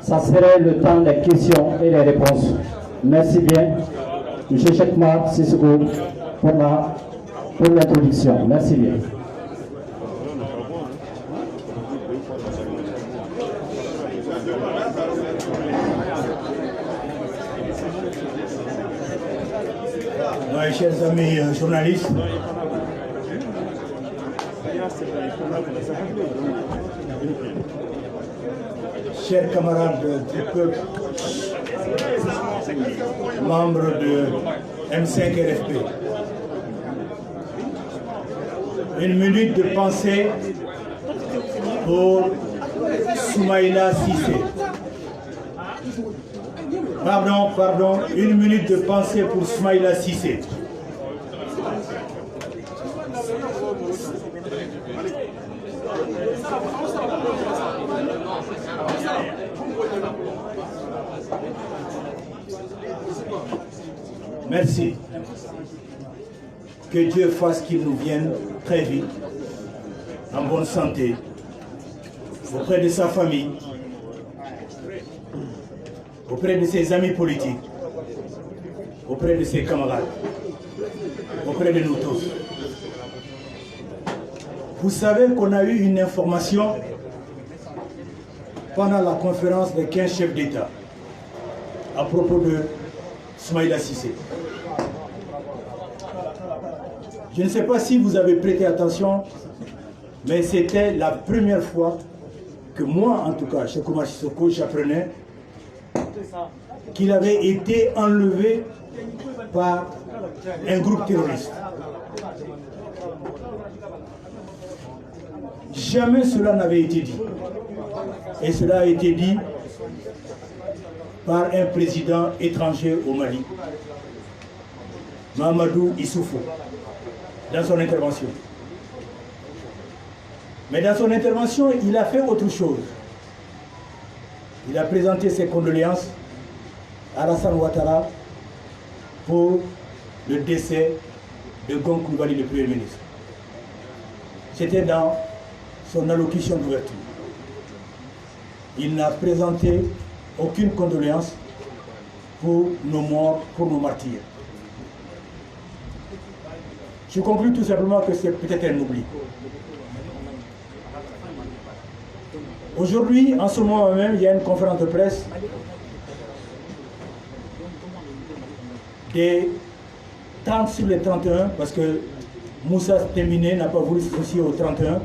Ça serait le temps des questions et des réponses. Merci bien, M. Chekma Sissoko, pour l'introduction. Merci bien. Ouais, chers amis journalistes, chers camarades du peuple, membres de M5 RFP, une minute de pensée pour Soumaïla Cissé. Pardon, une minute de pensée pour Soumaïla Cissé. Merci. Que Dieu fasse qu'il nous vienne très vite, en bonne santé, auprès de sa famille, auprès de ses amis politiques, auprès de ses camarades, auprès de nous tous. Vous savez qu'on a eu une information pendant la conférence des 15 chefs d'État à propos de Soumaïla Cissé. Je ne sais pas si vous avez prêté attention, mais c'était la première fois que moi, en tout cas, chez Kouma Sissoko, j'apprenais qu'il avait été enlevé par un groupe terroriste. Jamais cela n'avait été dit. Et cela a été dit par un président étranger au Mali, Mahamadou Issoufou, dans son intervention. Mais dans son intervention, il a fait autre chose. Il a présenté ses condoléances à Alassane Ouattara pour le décès de Gon Coulibaly, le Premier ministre. C'était dans son allocution d'ouverture. Il n'a présenté aucune condoléance pour nos morts, pour nos martyrs. Je conclus tout simplement que c'est peut-être un oubli. Aujourd'hui, en ce moment même, il y a une conférence de presse des 30 sur les 31, parce que Moussa Temine n'a pas voulu s'associer aux 31,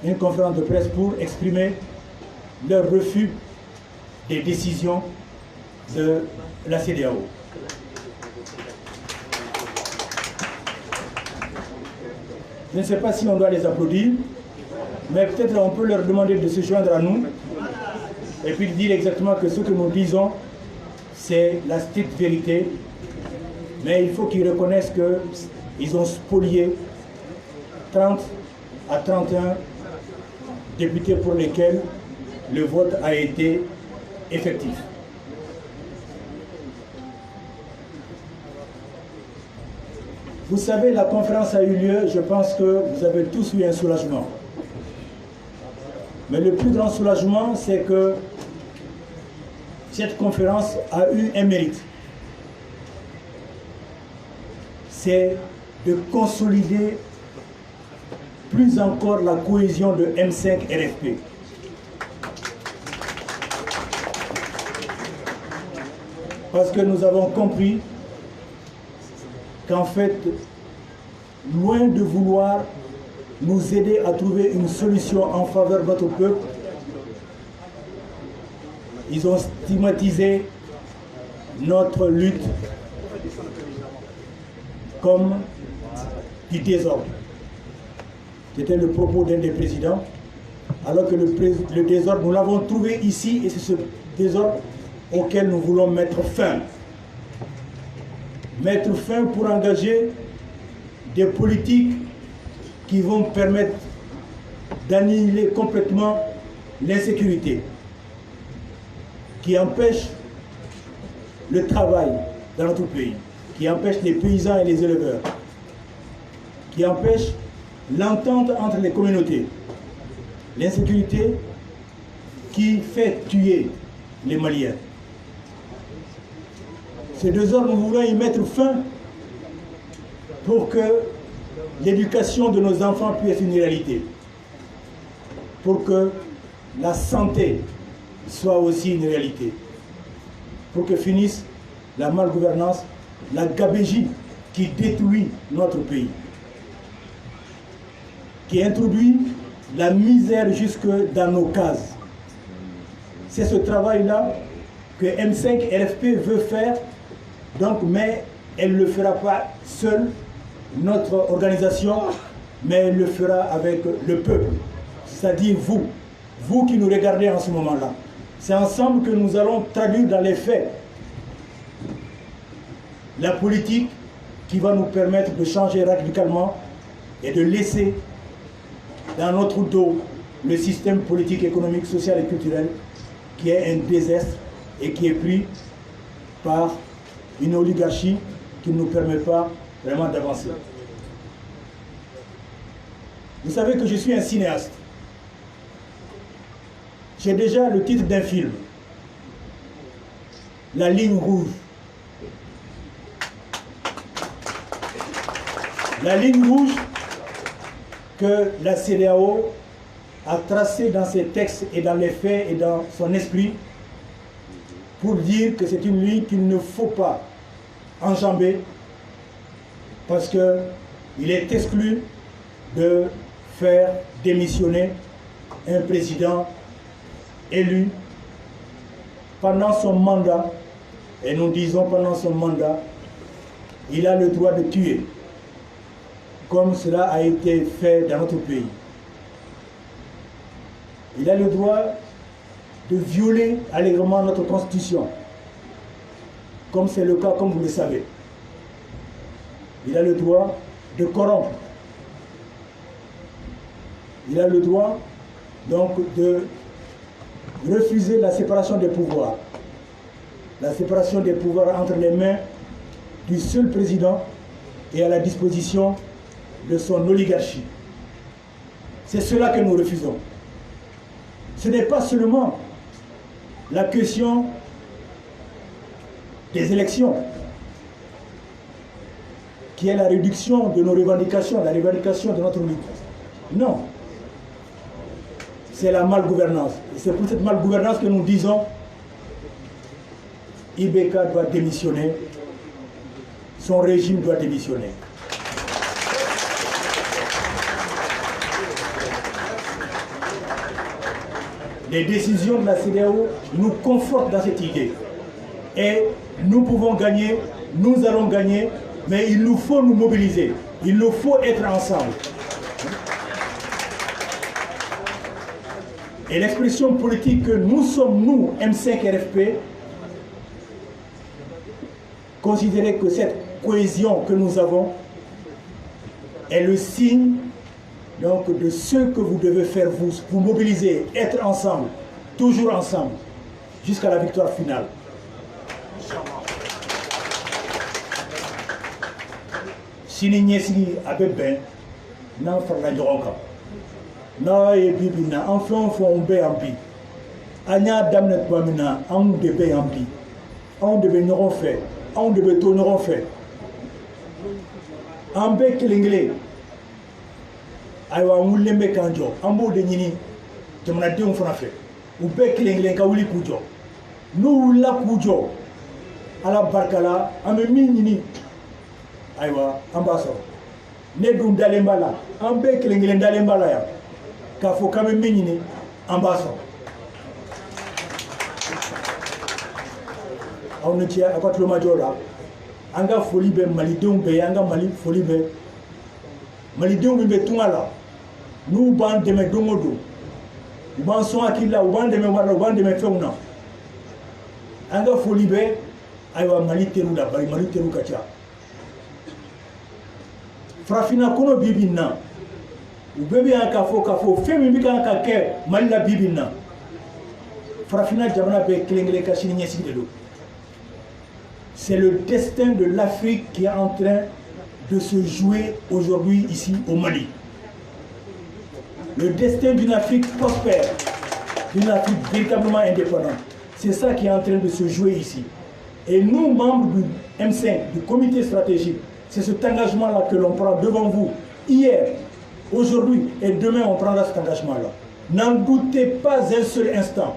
une conférence de presse pour exprimer leur refus des décisions de la CEDEAO. Je ne sais pas si on doit les applaudir, mais peut-être on peut leur demander de se joindre à nous et puis de dire exactement que ce que nous disons, c'est la stricte vérité. Mais il faut qu'ils reconnaissent qu'ils ont spolié 30 à 31 députés pour lesquels le vote a été effectif. Vous savez, la conférence a eu lieu, je pense que vous avez tous eu un soulagement. Mais le plus grand soulagement, c'est que cette conférence a eu un mérite. C'est de consolider plus encore la cohésion de M5 RFP. Parce que nous avons compris qu'en fait, loin de vouloir nous aider à trouver une solution en faveur de notre peuple, ils ont stigmatisé notre lutte comme du désordre. C'était le propos d'un des présidents, alors que le désordre, nous l'avons trouvé ici, et c'est ce désordre auquel nous voulons mettre fin. Mettre fin pour engager des politiques qui vont permettre d'annihiler complètement l'insécurité, qui empêche le travail dans notre pays, qui empêche les paysans et les éleveurs, qui empêche l'entente entre les communautés. L'insécurité qui fait tuer les Maliens. Ces 2 heures, nous voulons y mettre fin pour que l'éducation de nos enfants puisse être une réalité, pour que la santé soit aussi une réalité, pour que finisse la malgouvernance, la gabégie qui détruit notre pays, qui introduit la misère jusque dans nos cases. C'est ce travail-là que M5 RFP veut faire, donc, mais elle ne le fera pas seule, notre organisation, mais elle le fera avec le peuple, c'est-à-dire vous qui nous regardez en ce moment-là. C'est ensemble que nous allons traduire dans les faits la politique qui va nous permettre de changer radicalement et de laisser dans notre dos le système politique, économique, social et culturel qui est un désastre et qui est pris par une oligarchie qui ne nous permet pas vraiment d'avancer. Vous savez que je suis un cinéaste. J'ai déjà le titre d'un film, La ligne rouge. La ligne rouge que la CEDEAO a tracée dans ses textes et dans les faits et dans son esprit pour dire que c'est une ligne qu'il ne faut pas enjamber parce qu'il est exclu de faire démissionner un président élu pendant son mandat, et nous disons pendant son mandat, il a le droit de tuer, comme cela a été fait dans notre pays. Il a le droit de violer allègrement notre constitution, comme c'est le cas, comme vous le savez. Il a le droit de corrompre. Il a le droit donc de refuser la séparation des pouvoirs. La séparation des pouvoirs entre les mains du seul président et à la disposition de son oligarchie. C'est cela que nous refusons. Ce n'est pas seulement la question des élections, qui est la réduction de nos revendications, la revendication de notre lutte. Non. C'est la malgouvernance. Et c'est pour cette malgouvernance que nous disons Ibeka doit démissionner, son régime doit démissionner. Les décisions de la CEDEAO nous confortent dans cette idée. Et nous pouvons gagner, nous allons gagner, mais il nous faut nous mobiliser. Il nous faut être ensemble. Et l'expression politique que nous sommes, nous, M5 RFP, considérez que cette cohésion que nous avons est le signe donc, de ce que vous devez faire vous mobiliser, être ensemble, toujours ensemble, jusqu'à la victoire finale. Sini nyesi abebe na farla nyoka na e bibi na enfant font be ambi anya damne pamina on de be ambi on de be nyoron fait on de be to nyoron fait ambe kilingle aywa ngulembe kanjo ambo de nyini jamana de on fona fait ou be kilingle ka wuli kujo nu la kujo ala barkala ame minini aywa ambaso ne dun dalembala ambe kelengelen dalembala ya ka fo kame minini ambaso on tia akatlo majora anga foli be malidon be anga mali foli be malidon be tungala nu ban de me dongodo ban so akila ban de me wala ban de me feuna anga foli be aywa mali teru da bari mali teru kacha Frafina kono bibina ubebe kafo femi bika ka ke malila bibina Frafina jamana be klengele ka chini nyesi de l'eau. C'est le destin de l'Afrique qui est en train de se jouer aujourd'hui ici au Mali. Le destin d'une Afrique prospère, d'une Afrique véritablement indépendante. C'est ça qui est en train de se jouer ici. Et nous, membres du M5, du comité stratégique, c'est cet engagement-là que l'on prend devant vous, hier, aujourd'hui et demain, on prendra cet engagement-là. N'en doutez pas un seul instant.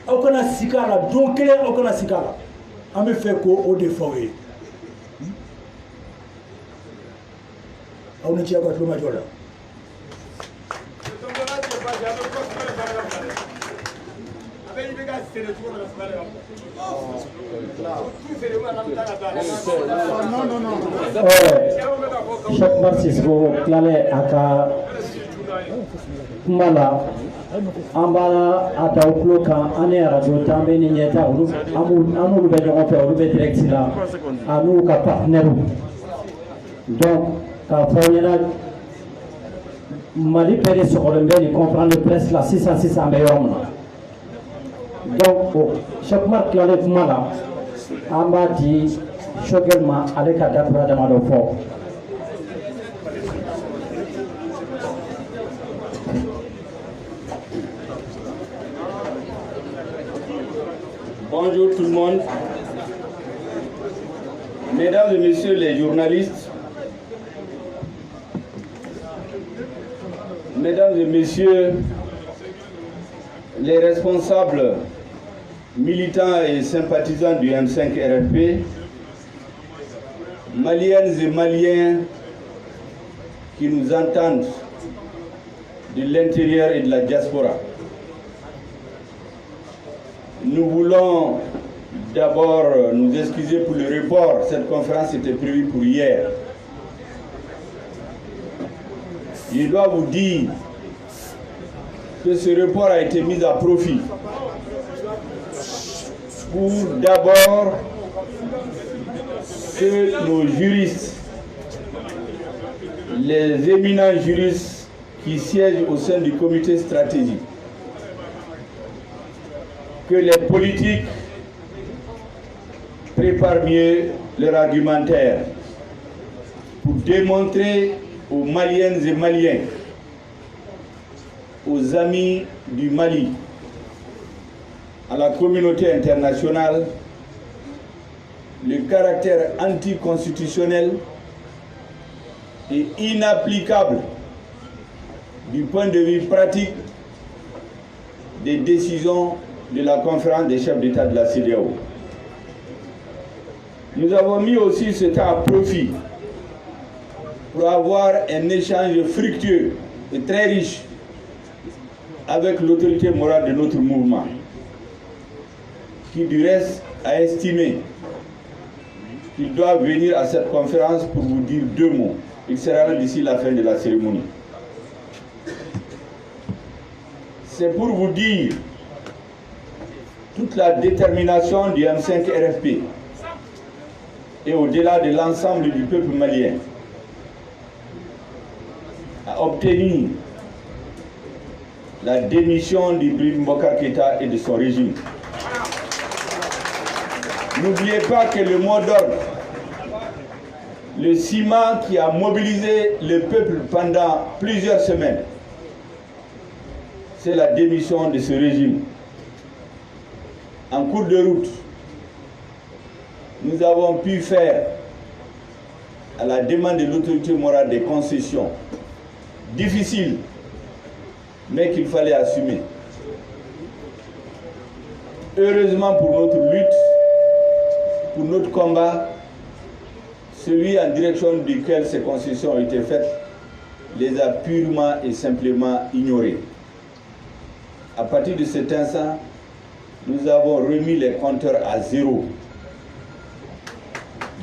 Aucun sikala, donc aucun sikala. On me fait quoi au défaut? On ne tient pas le major là. Chaque Marcisco, Clalet, Aka, Mala, Ambala, Ataukloka, Ane Radio, Tambe, Nieta, Anou, Bédon, direct là, à nous, qu'à partenaire. Donc, quand Mali Pérez sur le mbé, il comprend le presse là, 600 meilleurs. Donc, chaque marque qui enlève Mala, on va dire, choquement, avec la date de la fort. Bonjour tout le monde. Mesdames et messieurs les journalistes, mesdames et messieurs les responsables militants et sympathisants du M5 RFP, Maliennes et Maliens qui nous entendent de l'intérieur et de la diaspora. Nous voulons d'abord nous excuser pour le report. Cette conférence était prévue pour hier. Je dois vous dire que ce report a été mis à profit pour d'abord que nos juristes, les éminents juristes qui siègent au sein du comité stratégique, que les politiques préparent mieux leur argumentaire pour démontrer aux Maliennes et Maliens, aux amis du Mali, à la communauté internationale, le caractère anticonstitutionnel et inapplicable du point de vue pratique des décisions de la conférence des chefs d'État de la CEDEAO. Nous avons mis aussi ce temps à profit pour avoir un échange fructueux et très riche avec l'autorité morale de notre mouvement, qui du reste a estimé qu'il doit venir à cette conférence pour vous dire deux mots. Il sera là d'ici la fin de la cérémonie. C'est pour vous dire toute la détermination du M5 RFP et au-delà de l'ensemble du peuple malien à obtenir la démission d'Ibrahim Boubacar Keïta et de son régime. N'oubliez pas que le mot d'ordre, le ciment qui a mobilisé le peuple pendant plusieurs semaines, c'est la démission de ce régime. En cours de route, nous avons pu faire, à la demande de l'autorité morale, des concessions difficiles, mais qu'il fallait assumer. Heureusement pour notre lutte, pour notre combat, celui en direction duquel ces concessions ont été faites les a purement et simplement ignorées. À partir de cet instant, nous avons remis les compteurs à zéro.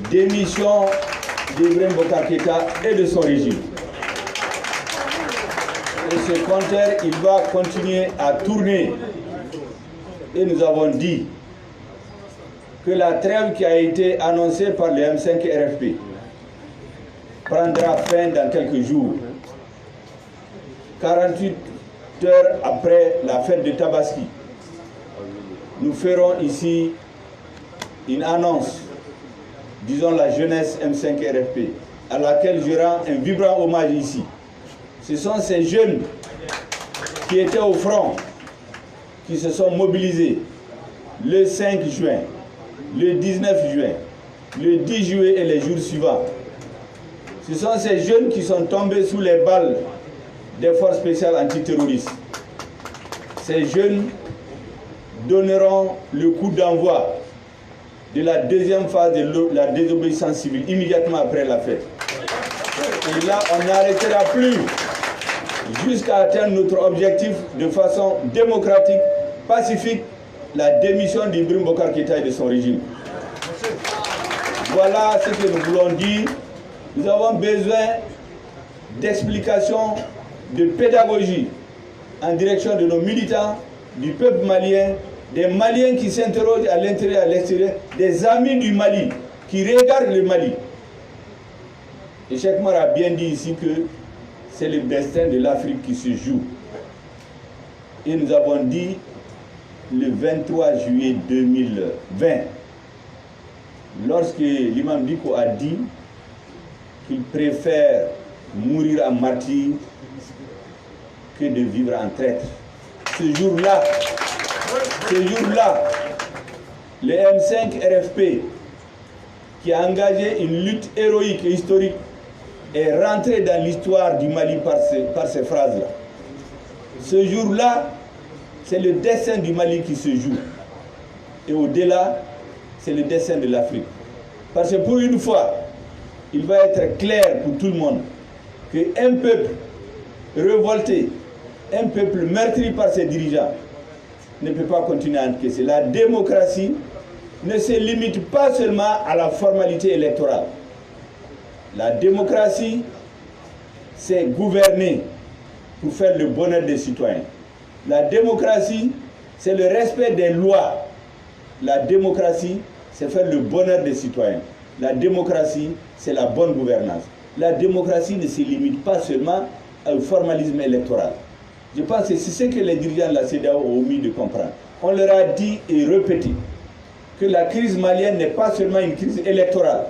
Démission d'Ibrahim Boubacar Keïta et de son régime. Et ce compteur, il va continuer à tourner. Et nous avons dit que la trêve qui a été annoncée par le M5 RFP prendra fin dans quelques jours. 48 heures après la fête de Tabaski, nous ferons ici une annonce, disons la jeunesse M5 RFP, à laquelle je rends un vibrant hommage ici. Ce sont ces jeunes qui étaient au front, qui se sont mobilisés le 5 juin, le 19 juin, le 10 juillet et les jours suivants. Ce sont ces jeunes qui sont tombés sous les balles des forces spéciales antiterroristes. Ces jeunes donneront le coup d'envoi de la deuxième phase de la désobéissance civile immédiatement après la fête. Et là, on n'arrêtera plus jusqu'à atteindre notre objectif de façon démocratique, pacifique, la démission d'Ibrahim Boubacar Keïta et de son régime. Voilà ce que nous voulons dire. Nous avons besoin d'explications, de pédagogie en direction de nos militants, du peuple malien, des Maliens qui s'interrogent à l'intérieur et à l'extérieur, des amis du Mali qui regardent le Mali. Et Cheikh Oumar a bien dit ici que c'est le destin de l'Afrique qui se joue. Et nous avons dit le 23 juillet 2020, lorsque l'imam Diko a dit qu'il préfère mourir en martyr que de vivre en traître. Ce jour-là, le M5 RFP, qui a engagé une lutte héroïque et historique, est rentré dans l'histoire du Mali par ces phrases-là. Ce jour-là, c'est le destin du Mali qui se joue. Et au-delà, c'est le destin de l'Afrique. Parce que pour une fois, il va être clair pour tout le monde qu'un peuple révolté, un peuple meurtri par ses dirigeants, ne peut pas continuer à encaisser. La démocratie ne se limite pas seulement à la formalité électorale. La démocratie, c'est gouverner pour faire le bonheur des citoyens. La démocratie, c'est le respect des lois. La démocratie, c'est faire le bonheur des citoyens. La démocratie, c'est la bonne gouvernance. La démocratie ne se limite pas seulement au formalisme électoral. Je pense que c'est ce que les dirigeants de la CEDEAO ont omis de comprendre. On leur a dit et répété que la crise malienne n'est pas seulement une crise électorale.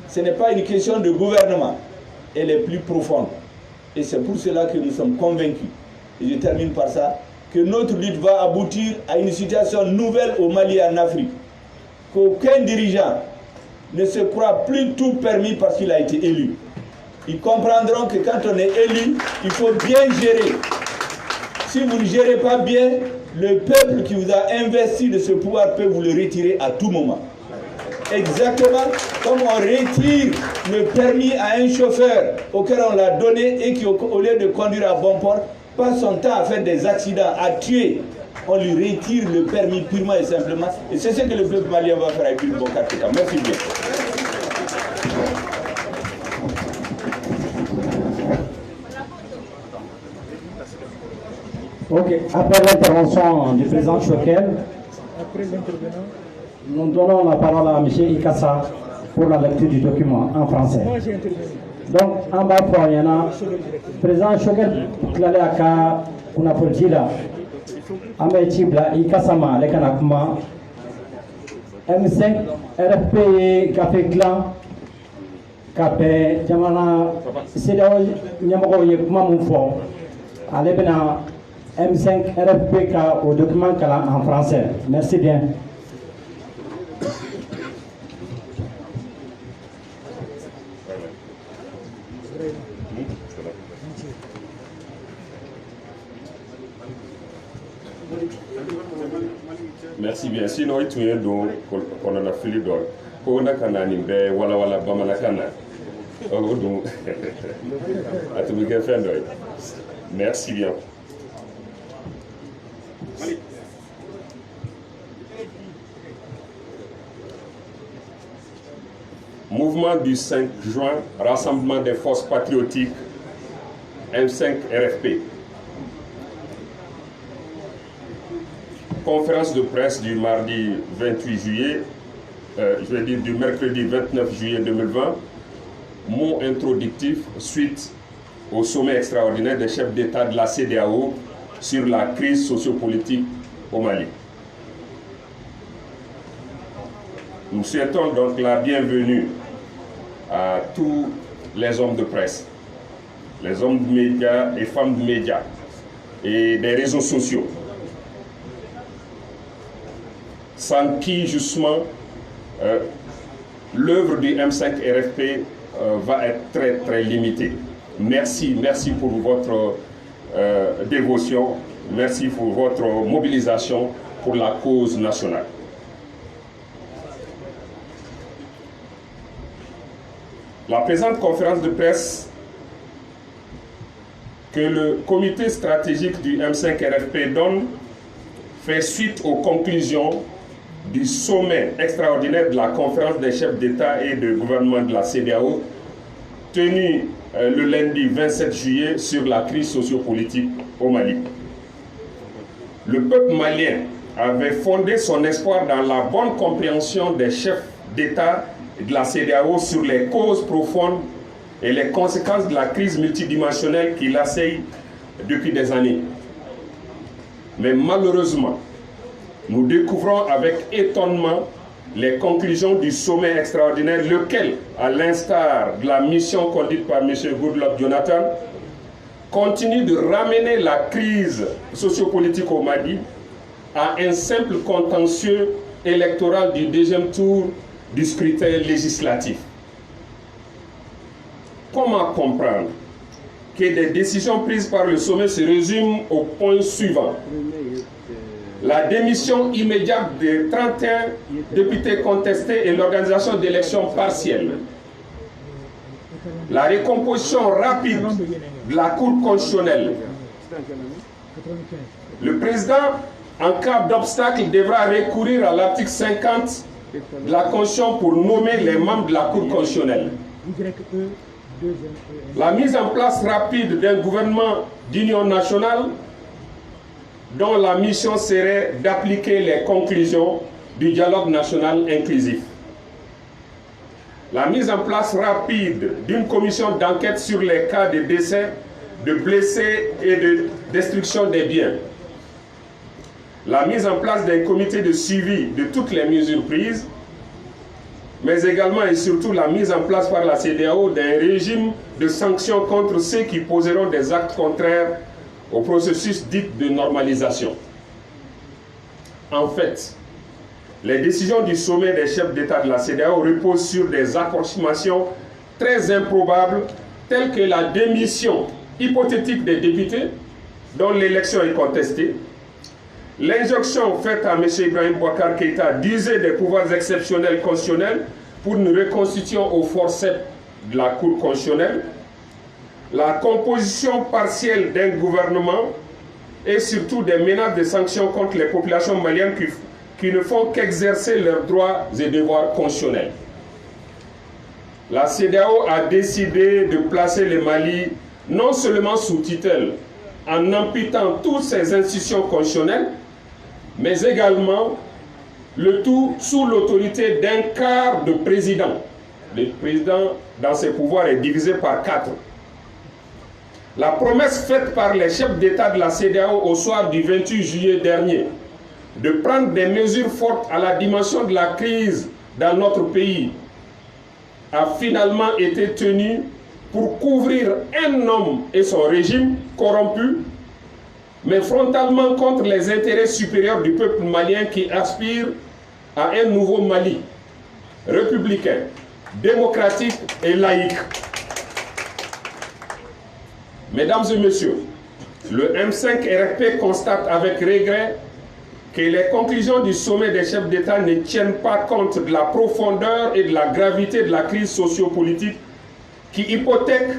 Ce n'est pas une question de gouvernement. Elle est plus profonde. Et c'est pour cela que nous sommes convaincus, et je termine par ça, que notre lutte va aboutir à une situation nouvelle au Mali et en Afrique. Qu'aucun dirigeant ne se croit plus tout permis parce qu'il a été élu. Ils comprendront que quand on est élu, il faut bien gérer. Si vous ne gérez pas bien, le peuple qui vous a investi de ce pouvoir peut vous le retirer à tout moment. Exactement comme on retire le permis à un chauffeur auquel on l'a donné et qui, au lieu de conduire à bon port, passe son temps à faire des accidents, à tuer. On lui retire le permis purement et simplement. Et c'est ce que le peuple malien va faire avec Ibrahim Boubacar Keïta. Merci bien. Ok, après l'intervention du président Choquel, nous donnons la parole à M. Ikassa pour la lecture du document en français. Donc, en bas, il y en a le président Choquel qui allait à Ka, on a pour dire là, Amé Tibla, Ikassama, les Kanakuma, M5, RFP, Café Clan, Café, Jamana, c'est là où il y a un fort. Allez, bien, M5 RFPK au document en français. Merci bien. Merci bien. Sinon, il y a donc qu'on en a fait d'or. On a canani be wala wala bamana kana. Donc, merci bien. Mouvement du 5 juin, rassemblement des forces patriotiques, M5 RFP. Conférence de presse du mardi 28 juillet, je vais dire du mercredi 29 juillet 2020, mot introductif suite au sommet extraordinaire des chefs d'État de la CEDEAO sur la crise sociopolitique au Mali. Nous souhaitons donc la bienvenue à tous les hommes de presse, les hommes de médias et femmes de médias et des réseaux sociaux. sans qui justement l'œuvre du M5 RFP va être très très limitée. Merci pour votre dévotion, merci pour votre mobilisation pour la cause nationale. La présente conférence de presse que le comité stratégique du M5 RFP donne fait suite aux conclusions du sommet extraordinaire de la conférence des chefs d'État et de gouvernement de la CEDEAO tenu le lundi 27 juillet sur la crise sociopolitique au Mali. Le peuple malien avait fondé son espoir dans la bonne compréhension des chefs d'État et de la CEDEAO sur les causes profondes et les conséquences de la crise multidimensionnelle qui l'assaille depuis des années. Mais malheureusement, nous découvrons avec étonnement les conclusions du sommet extraordinaire, lequel, à l'instar de la mission conduite par M. Goodluck Jonathan, continue de ramener la crise sociopolitique au Mali à un simple contentieux électoral du deuxième tour du scrutin législatif. Comment comprendre que des décisions prises par le sommet se résument au point suivant? La démission immédiate des 31 députés contestés et l'organisation d'élections partielles. La recomposition rapide de la Cour constitutionnelle. Le président, en cas d'obstacle, devra recourir à l'article 50 de la Constitution pour nommer les membres de la Cour constitutionnelle. La mise en place rapide d'un gouvernement d'union nationale dont la mission serait d'appliquer les conclusions du dialogue national inclusif. La mise en place rapide d'une commission d'enquête sur les cas de décès, de blessés et de destruction des biens. La mise en place d'un comité de suivi de toutes les mesures prises, mais également et surtout la mise en place par la CEDEAO d'un régime de sanctions contre ceux qui poseront des actes contraires au processus dit de normalisation. En fait, les décisions du sommet des chefs d'État de la CEDEAO reposent sur des approximations très improbables, telles que la démission hypothétique des députés, dont l'élection est contestée, l'injonction faite à M. Ibrahim Boubacar Keïta d'user des pouvoirs exceptionnels constitutionnels pour une reconstitution au forceps de la Cour constitutionnelle, la composition partielle d'un gouvernement et surtout des menaces de sanctions contre les populations maliennes qui ne font qu'exercer leurs droits et devoirs constitutionnels. La CEDEAO a décidé de placer le Mali non seulement sous tutelle en amputant toutes ses institutions constitutionnelles, mais également le tout sous l'autorité d'un quart de président. Le président, dans ses pouvoirs, est divisé par 4. La promesse faite par les chefs d'État de la CEDEAO au soir du 28 juillet dernier de prendre des mesures fortes à la dimension de la crise dans notre pays a finalement été tenue pour couvrir un homme et son régime corrompu, mais frontalement contre les intérêts supérieurs du peuple malien qui aspire à un nouveau Mali, républicain, démocratique et laïque. Mesdames et messieurs, le M5 RFP constate avec regret que les conclusions du sommet des chefs d'État ne tiennent pas compte de la profondeur et de la gravité de la crise sociopolitique qui hypothèque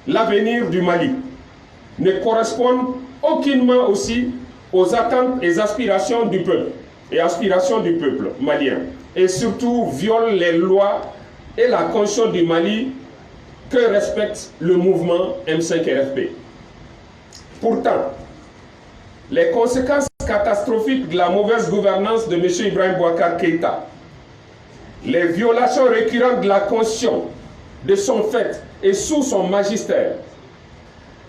l'avenir du Mali, ne correspondent aucunement aussi aux attentes et aspirations du peuple malien, et surtout violent les lois et la constitution du Mali que respecte le mouvement M5 RFP. Pourtant, les conséquences catastrophiques de la mauvaise gouvernance de M. Ibrahim Boubacar Keïta, les violations récurrentes de la Constitution, de son fait et sous son magistère,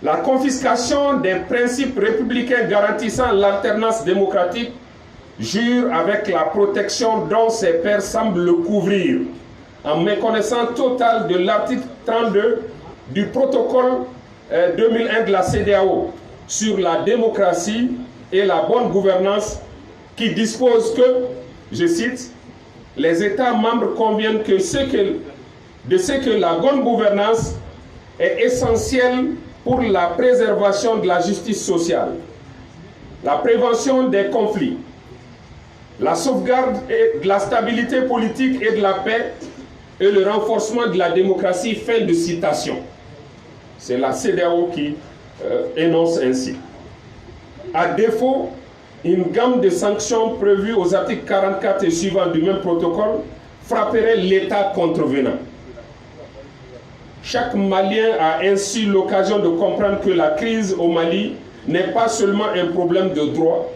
la confiscation des principes républicains garantissant l'alternance démocratique, jure avec la protection dont ses pairs semblent le couvrir, en méconnaissance totale de l'article 32 du protocole 2001 de la CEDEAO sur la démocratie et la bonne gouvernance, qui dispose que je cite, « Les États membres conviennent de ce que la bonne gouvernance est essentielle pour la préservation de la justice sociale, la prévention des conflits, la sauvegarde de la stabilité politique et de la paix et le renforcement de la démocratie. » Fin de citation. C'est la CEDEAO qui énonce ainsi. À défaut, une gamme de sanctions prévues aux articles 44 et suivants du même protocole frapperait l'État contrevenant. Chaque Malien a ainsi l'occasion de comprendre que la crise au Mali n'est pas seulement un problème de droit.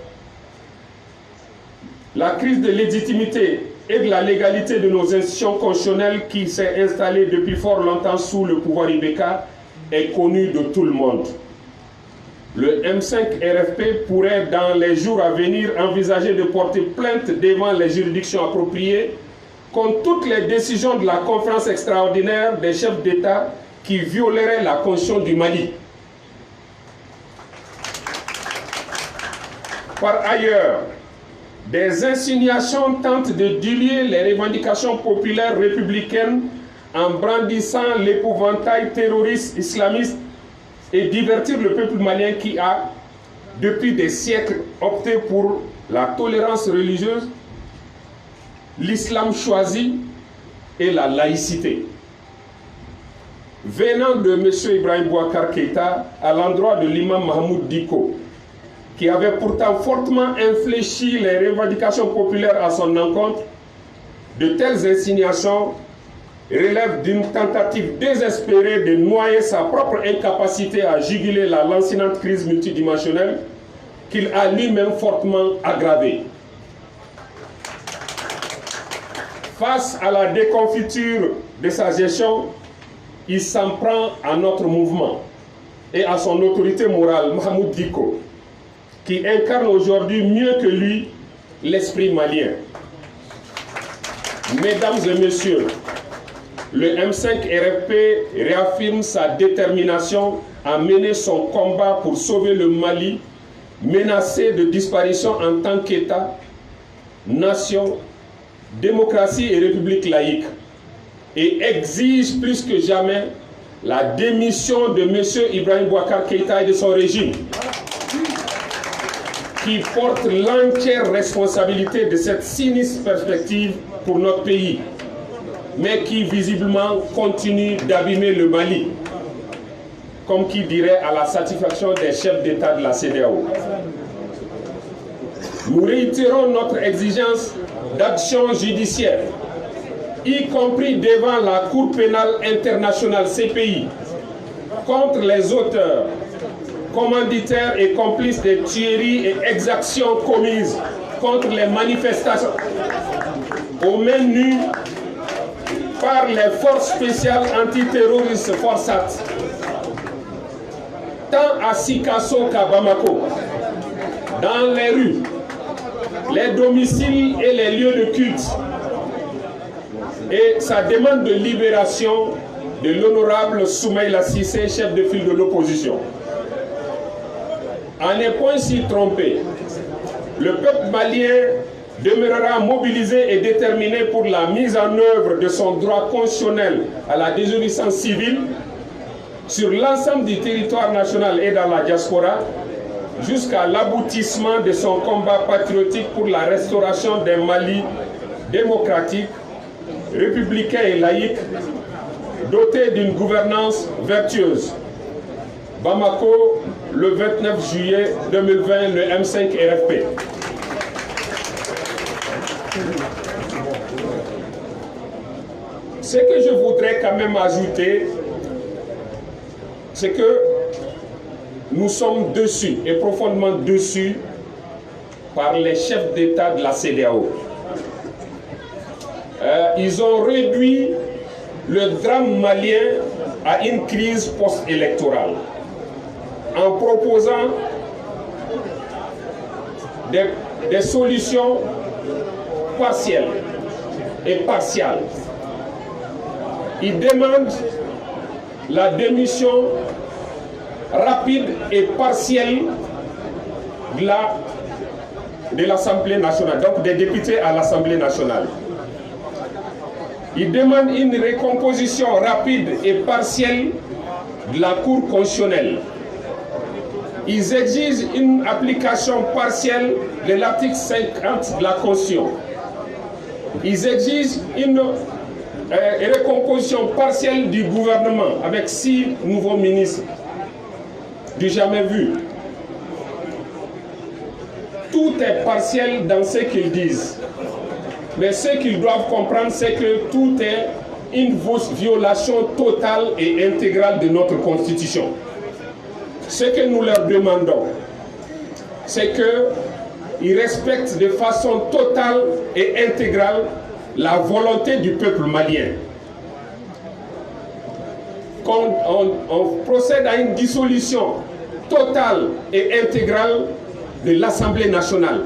La crise de légitimité et de la légalité de nos institutions constitutionnelles qui s'est installée depuis fort longtemps sous le pouvoir Ibeka est connue de tout le monde. Le M5 RFP pourrait dans les jours à venir envisager de porter plainte devant les juridictions appropriées contre toutes les décisions de la conférence extraordinaire des chefs d'État qui violeraient la Constitution du Mali. Par ailleurs, des insinuations tentent de diluer les revendications populaires républicaines en brandissant l'épouvantail terroriste islamiste et divertir le peuple malien qui a, depuis des siècles, opté pour la tolérance religieuse, l'islam choisi et la laïcité. Venant de M. Ibrahim Boubacar Keïta à l'endroit de l'imam Mahmoud Diko, qui avait pourtant fortement infléchi les revendications populaires à son encontre, de telles insinuations relèvent d'une tentative désespérée de noyer sa propre incapacité à juguler la lancinante crise multidimensionnelle qu'il a lui-même fortement aggravée. Face à la déconfiture de sa gestion, il s'en prend à notre mouvement et à son autorité morale, Mahmoud Diko, qui incarne aujourd'hui mieux que lui l'esprit malien. Mesdames et messieurs, le M5 RFP réaffirme sa détermination à mener son combat pour sauver le Mali, menacé de disparition en tant qu'État, nation, démocratie et république laïque, et exige plus que jamais la démission de M. Ibrahim Boubacar Keïta et de son régime, qui porte l'entière responsabilité de cette sinistre perspective pour notre pays, mais qui visiblement continue d'abîmer le Mali, comme qui dirait à la satisfaction des chefs d'État de la CEDEAO. Nous réitérons notre exigence d'action judiciaire, y compris devant la Cour pénale internationale CPI, contre les auteurs, commanditaires et complices des tueries et exactions commises contre les manifestations aux mains nues par les forces spéciales antiterroristes Forsat, tant à Sikasso qu'à Bamako, dans les rues, les domiciles et les lieux de culte, et sa demande de libération de l'honorable Soumaïla Cissé, chef de file de l'opposition. À ne point s'y tromper, le peuple malien demeurera mobilisé et déterminé pour la mise en œuvre de son droit constitutionnel à la désobéissance civile sur l'ensemble du territoire national et dans la diaspora, jusqu'à l'aboutissement de son combat patriotique pour la restauration d'un Mali démocratique, républicain et laïque, doté d'une gouvernance vertueuse. Bamako, le 29 juillet 2020, le M5 RFP. Ce que je voudrais quand même ajouter, c'est que nous sommes déçus et profondément déçus par les chefs d'État de la CEDEAO. Ils ont réduit le drame malien à une crise post-électorale en proposant des solutions partielles et partiales. Ils demandent la démission rapide et partielle de la de l'Assemblée nationale, donc des députés à l'Assemblée nationale. Ils demandent une recomposition rapide et partielle de la Cour constitutionnelle. Ils exigent une application partielle de l'article 50 de la Constitution. Ils exigent une recomposition partielle du gouvernement avec 6 nouveaux ministres du jamais vu. Tout est partiel dans ce qu'ils disent. Mais ce qu'ils doivent comprendre, c'est que tout est une violation totale et intégrale de notre Constitution. Ce que nous leur demandons, c'est qu'ils respectent de façon totale et intégrale la volonté du peuple malien. On procède à une dissolution totale et intégrale de l'Assemblée nationale,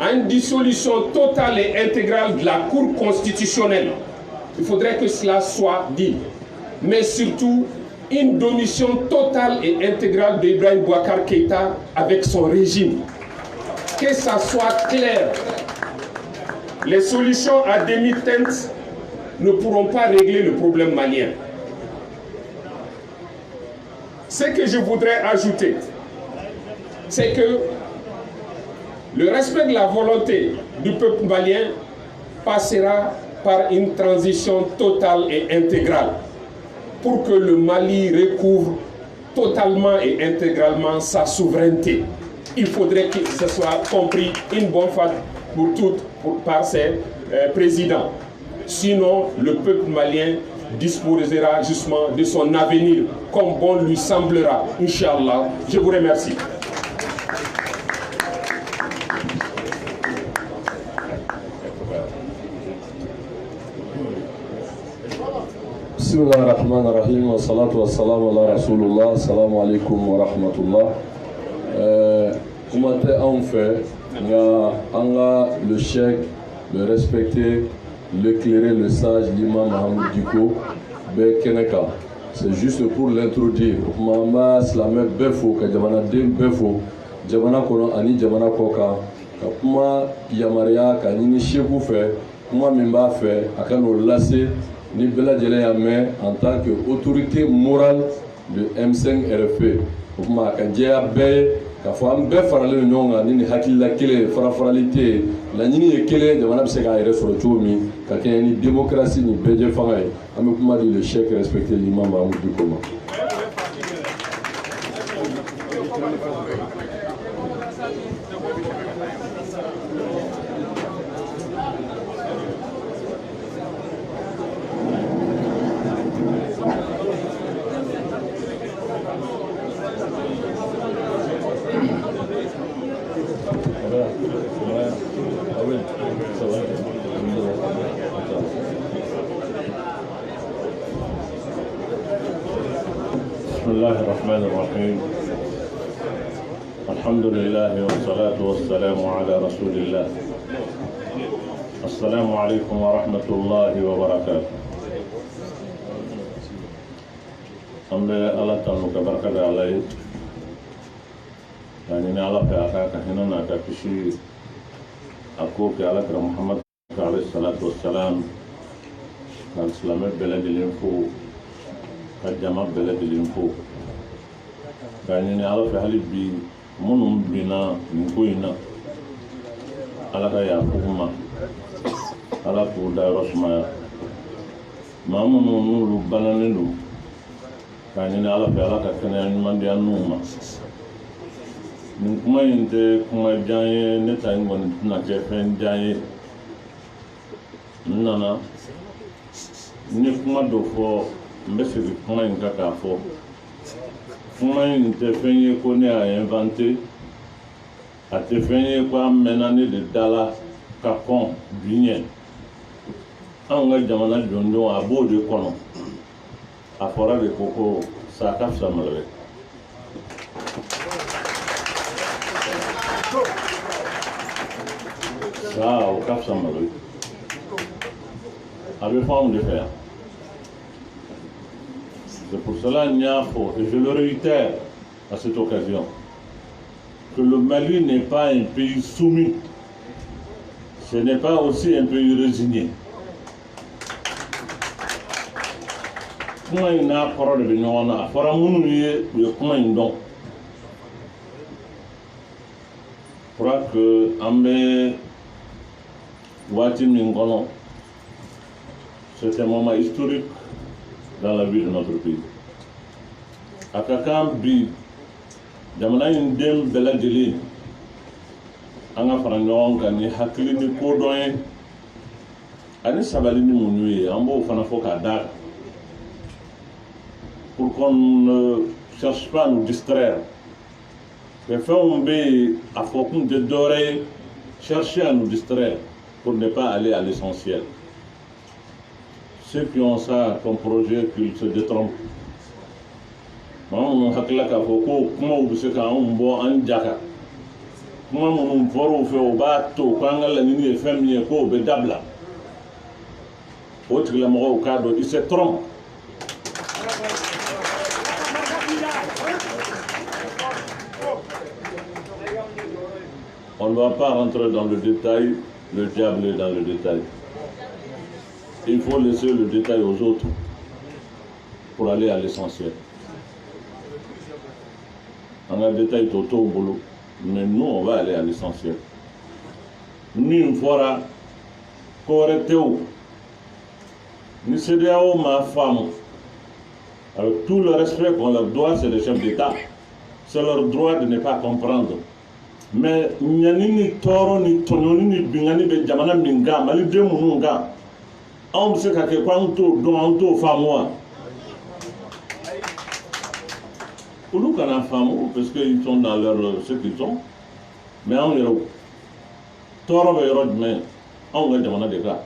à une dissolution totale et intégrale de la Cour constitutionnelle. Il faudrait que cela soit dit. Mais surtout, une démission totale et intégrale d'Ibrahim Boubacar Keïta avec son régime. Que ça soit clair. Les solutions à demi-teinte ne pourront pas régler le problème malien. Ce que je voudrais ajouter, c'est que le respect de la volonté du peuple malien passera par une transition totale et intégrale pour que le Mali recouvre totalement et intégralement sa souveraineté. Il faudrait que ce soit compris une bonne fois pour toutes par ses présidents. Sinon, le peuple malien disposera justement de son avenir comme bon lui semblera. Inch'Allah. Je vous remercie. Bismillah ar-Rahman ar-Rahim, wa salatu wa salam ala Rasulullah, assalamu alaikum wa rahmatullah. Comment on fait, le cheikh, le respecter, l'éclairer, le sage, l'imam Mohamed Diko, Keneka. C'est juste pour l'introduire. Mama Slamé Befo, Kajamana Dim Befo, Jamana Kono Ani Jamana Koka, Kapuma Yamaria, Kanini Chekou fait, Kuma Mimba fait, Akano Lassé, ni Bela Djeleyame en tant qu'autorité morale de M5 RFP. Kuma Kajea Bey, Kafam Befarale Nyonga, Nini Hakila Kele, Farafralité, la Nini Kele, Jamana Seka sur le Choumi, Kakeni démocratie, ni Bedje Fangay, Amekuma dit le chèque respecter l'imam Mahmoud Dukoma. بسم الله الرحمن الرحيم. الحمد لله والصلاة والسلام على رسول الله. السلام عليكم ورحمة الله وبركاته. أمر الله تعالى كبركة عليه. يعني الله في أخاك هنا نكفي أكوك على محمد عليه الصلاة والسلام. كان سلامة بلد الإنفو. كجمع بلد الإنفو. كان على في حال بي منهم بنا نكوينا على كيا فوما على فودا رسما ما منهم لبنا نلو كان على في على كنا من ديانوما نكما ينت كما جاي نتاين من نكفين جاي نانا نكما دوفو mbesiri kuma in ka k'a fɔ kuma in tɛ fɛn ye ko ne y'a inventé a tɛ fɛn ye ko a mɛnna ne de da la ka kɔn bi ɲɛ anw ka jamana jɔnjɔn a b'o de kɔnɔ a fɔra de ko sa ka fisa malobɛ sa o ka fisa malobɛ a bɛ fɔ anw de fɛ yan. C'est pour cela, Niafo, et je le réitère à cette occasion, que le Mali n'est pas un pays soumis. Ce n'est pas aussi un pays résigné. Comment il n'a pas de venir à faire un comment il donc. Je crois que Ambe Wati Mingono, c'est un moment historique dans la vie de notre pays. À Kakam Bi, jamana indem bela jeli anga fara ɲɔgɔn kan ni hakili ni kodɔn ye ani sabali ni muɲu ye an b'o fana fɔ k'a da pour qu'on ne cherche pas à nous distraire. Les fɛnw bɛ yen a fɔ kun tɛ dɔwɛrɛ ye chercher à nous distraire pour ne pas aller à l'essentiel. Ceux qui ont ça comme projet qu'ils se détrompent. Maa hakila k'a fɔ ko kumaw bɛ se k'anw bɔ an jaka kuma minnu fɔr'u fɛ o b'a to k'an ka laɲini ye fɛn min ye k'o bɛ dabila o tigilamɔgɔw k'a dɔn ils se trompent. On ne va pas rentrer dans le détail, le diable est dans le détail. Il faut laisser le détail aux autres pour aller à l'essentiel. On a le détail total au boulot, mais nous, on va aller à l'essentiel. Nous, une fois, Corétéo, nous CEDEAO, ma femme, avec tout le respect qu'on leur doit, c'est les chefs d'État. C'est leur droit de ne pas comprendre. Mais ñani ni toro ni toñoni ni bingani be jamana minga mali de mununga on se ka ke kwanto do anto famwa ulu kana famu parce que ils sont dans leur ce qu'ils sont mais on yero toro be yoro mais on ga jamana de ka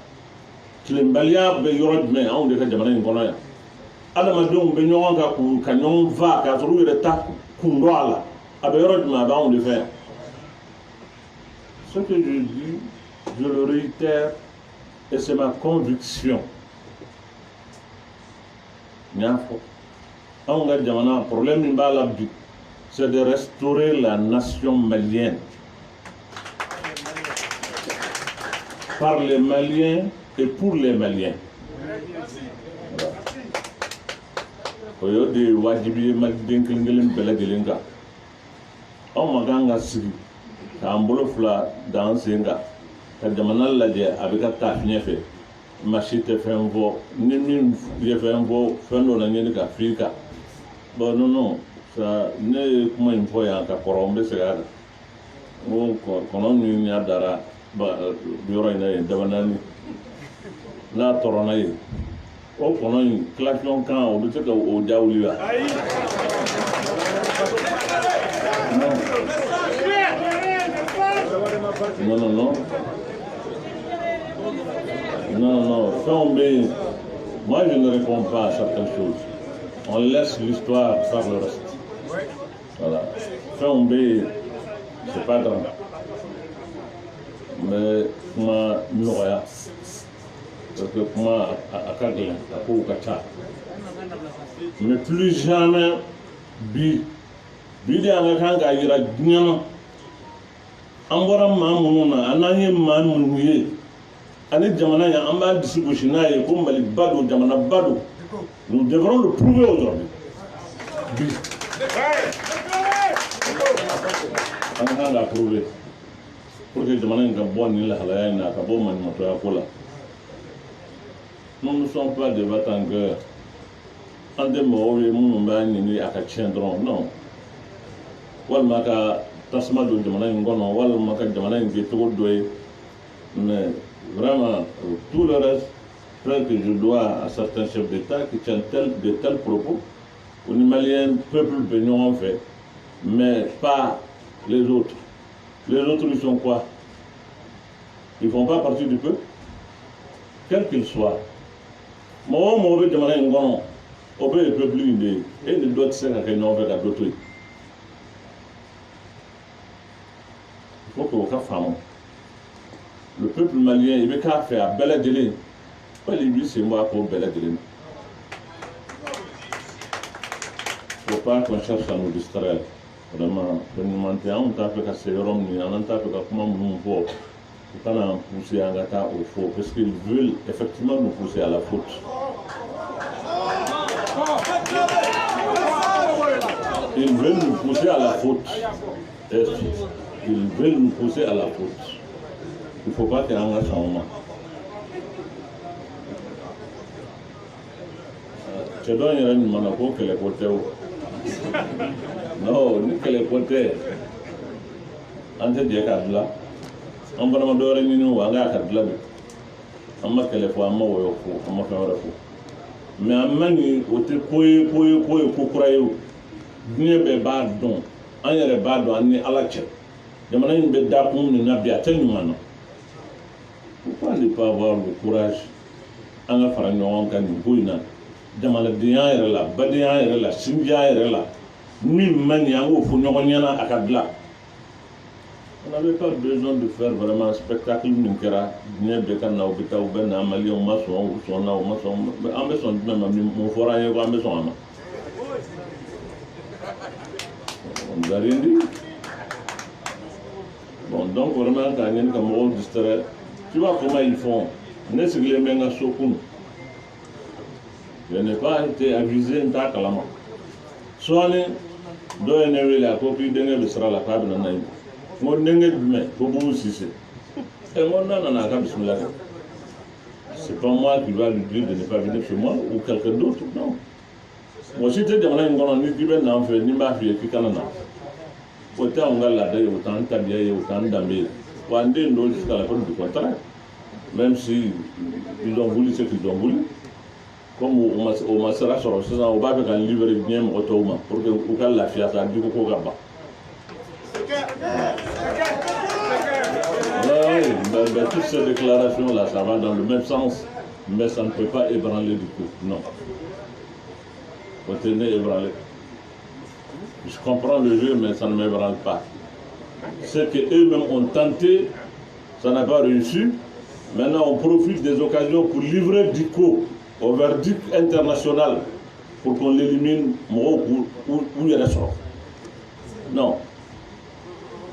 tlimbalia be yoro mais on de ka jamana ni kono ya adama dum be ñoon ka ku ka ñoon va ka turu yere ta ku ndoala abe yoro mais ba on de faire. Ce que je dis, je le réitère, et c'est ma conviction. Le problème c'est de restaurer la nation malienne. Par les Maliens et pour les Maliens. K'an bolo fila dan sen kan ka jamana lajɛ a bɛ ka taa fiɲɛ fɛ maa si tɛ fɛn fɔ ni min ye fɛn fɔ fɛn dɔ la ɲini ka f'i kan bon non ça ne ye kuma in fɔ yan ka kɔrɔ n bɛ segin a kan n ko kɔnɔ min y'a dara yɔrɔ in na yen daba naani n'a tɔrɔna yen o kɔnɔ in kilasiɔn kan o bɛ se ka o ja wuli wa. Non. Moi, je ne réponds pas à certaines choses. On laisse l'histoire faire le reste. Voilà. C'est pas grave. Mais moi, Noria, parce que moi, à Kaglen, à Koukacha. Mais plus jamais, Bidi Angakanga ira Gyana. Ambora Mamuna, Anani Manuye, Ani Jamana, Amba Disibushina, et Kumbali Bado, Jamana Bado. Nous devrons le prouver aujourd'hui. On l'a prouvé. Pour que Jamana n'a pas ni la Halaya, n'a pas bon Manimotoya. Nous ne sommes pas des battants-guerres. En des mots, les Moumba ni Akachendron, non. Walmaka. Tasma de Jamana Ngono, Walmaka Jamana Ngeto Doué, mais vraiment tout le reste, que je dois à certains chefs d'État qui tiennent de tels propos, aux Maliens, peuple bénin en fait, mais pas les autres. Les autres, ils sont quoi? Ils ne font pas partie du peuple, quel qu'il soit. Moi, je suis Jamana Ngono, au peuple, et il doit se faire un avec d'autres. Il faut que vous fassiez. Le peuple malien, il veut qu'à faire bel délai. Pas les lui, c'est moi pour bel délai. Il ne faut pas qu'on cherche à nous distraire. vraiment fɛn anw t'a fɛ ka se yɔrɔ min na an t'a fɛ ka kuma minnu fɔ u kana pousser an ka taa o fɔ parce qu'ils veulent effectivement nous pousser à la faute. Ils veulent nous pousser à la faute. Ils veulent nous pousser à la faute. Il ne faut pas qu'il y ait un changement. Je dois y aller pour que les côtés. Non, ni que les côtés. On te dit qu'à là. On va me donner une ou un gars qu'à là. On m'a qu'elle est pour un mot ou on m'a fait un refus. Mais à mani, au te poé, bien be bad don. On y a bad don, on est à la tête. Je m'en ai une bête d'appoint, une abiate, une pourquoi ne pas avoir le courage à la faire un canne Jamanaden yɛrɛ la badenya yɛrɛ la sinjiya yɛrɛ la min man ɲɛ an k'o fɔ ɲɔgɔn ɲɛna a ka dilan. On n'avait pas besoin de faire vraiment un spectacle min kɛra diɲɛ bɛɛ ka na u bɛ taa u bɛ na maliyɛnw ma sɔn u sɔnna u ma sɔn an bɛ sɔn jumɛn ma mun fɔra an ye ko an bɛ sɔn a ma. On nous a rien dit. Bon donc vraiment k'a ɲini ka mɔgɔw distraire. Tu vois comment ils font. Ne sigilen bɛ n ka so kunu. Je n'ai pas été avisé en tant que lama. Soit deux années à copie de sera la table de Naïm. Mon dengue mais pour vous si c'est. Et mon nan n'a pas bismillah. C'est pas moi qui va lui dire de ne pas venir chez moi ou quelqu'un d'autre, non. Moi si tu es dans un grand ni qui vient d'en faire ni ma fille qui canana. Autant on va la d'ailleurs autant tabier autant d'amé. Quand on dit jusqu'à la fin du contrat. Même si ils ont voulu ce qu'ils ont voulu. Comme au Masera sur le saison, on va faire un livre bien autonome pour que vous ayez la fiasse à dire qu'on va pas. Oui, toutes ces déclarations-là, ça va dans le même sens, mais ça ne peut pas ébranler du tout. Non. Retenez ébranler. Je comprends le jeu, mais ça ne m'ébranle pas. Ce qu'eux-mêmes ont tenté, ça n'a pas réussi. Maintenant, on profite des occasions pour livrer du coup au verdict international pour qu'on l'élimine où il reste. Non.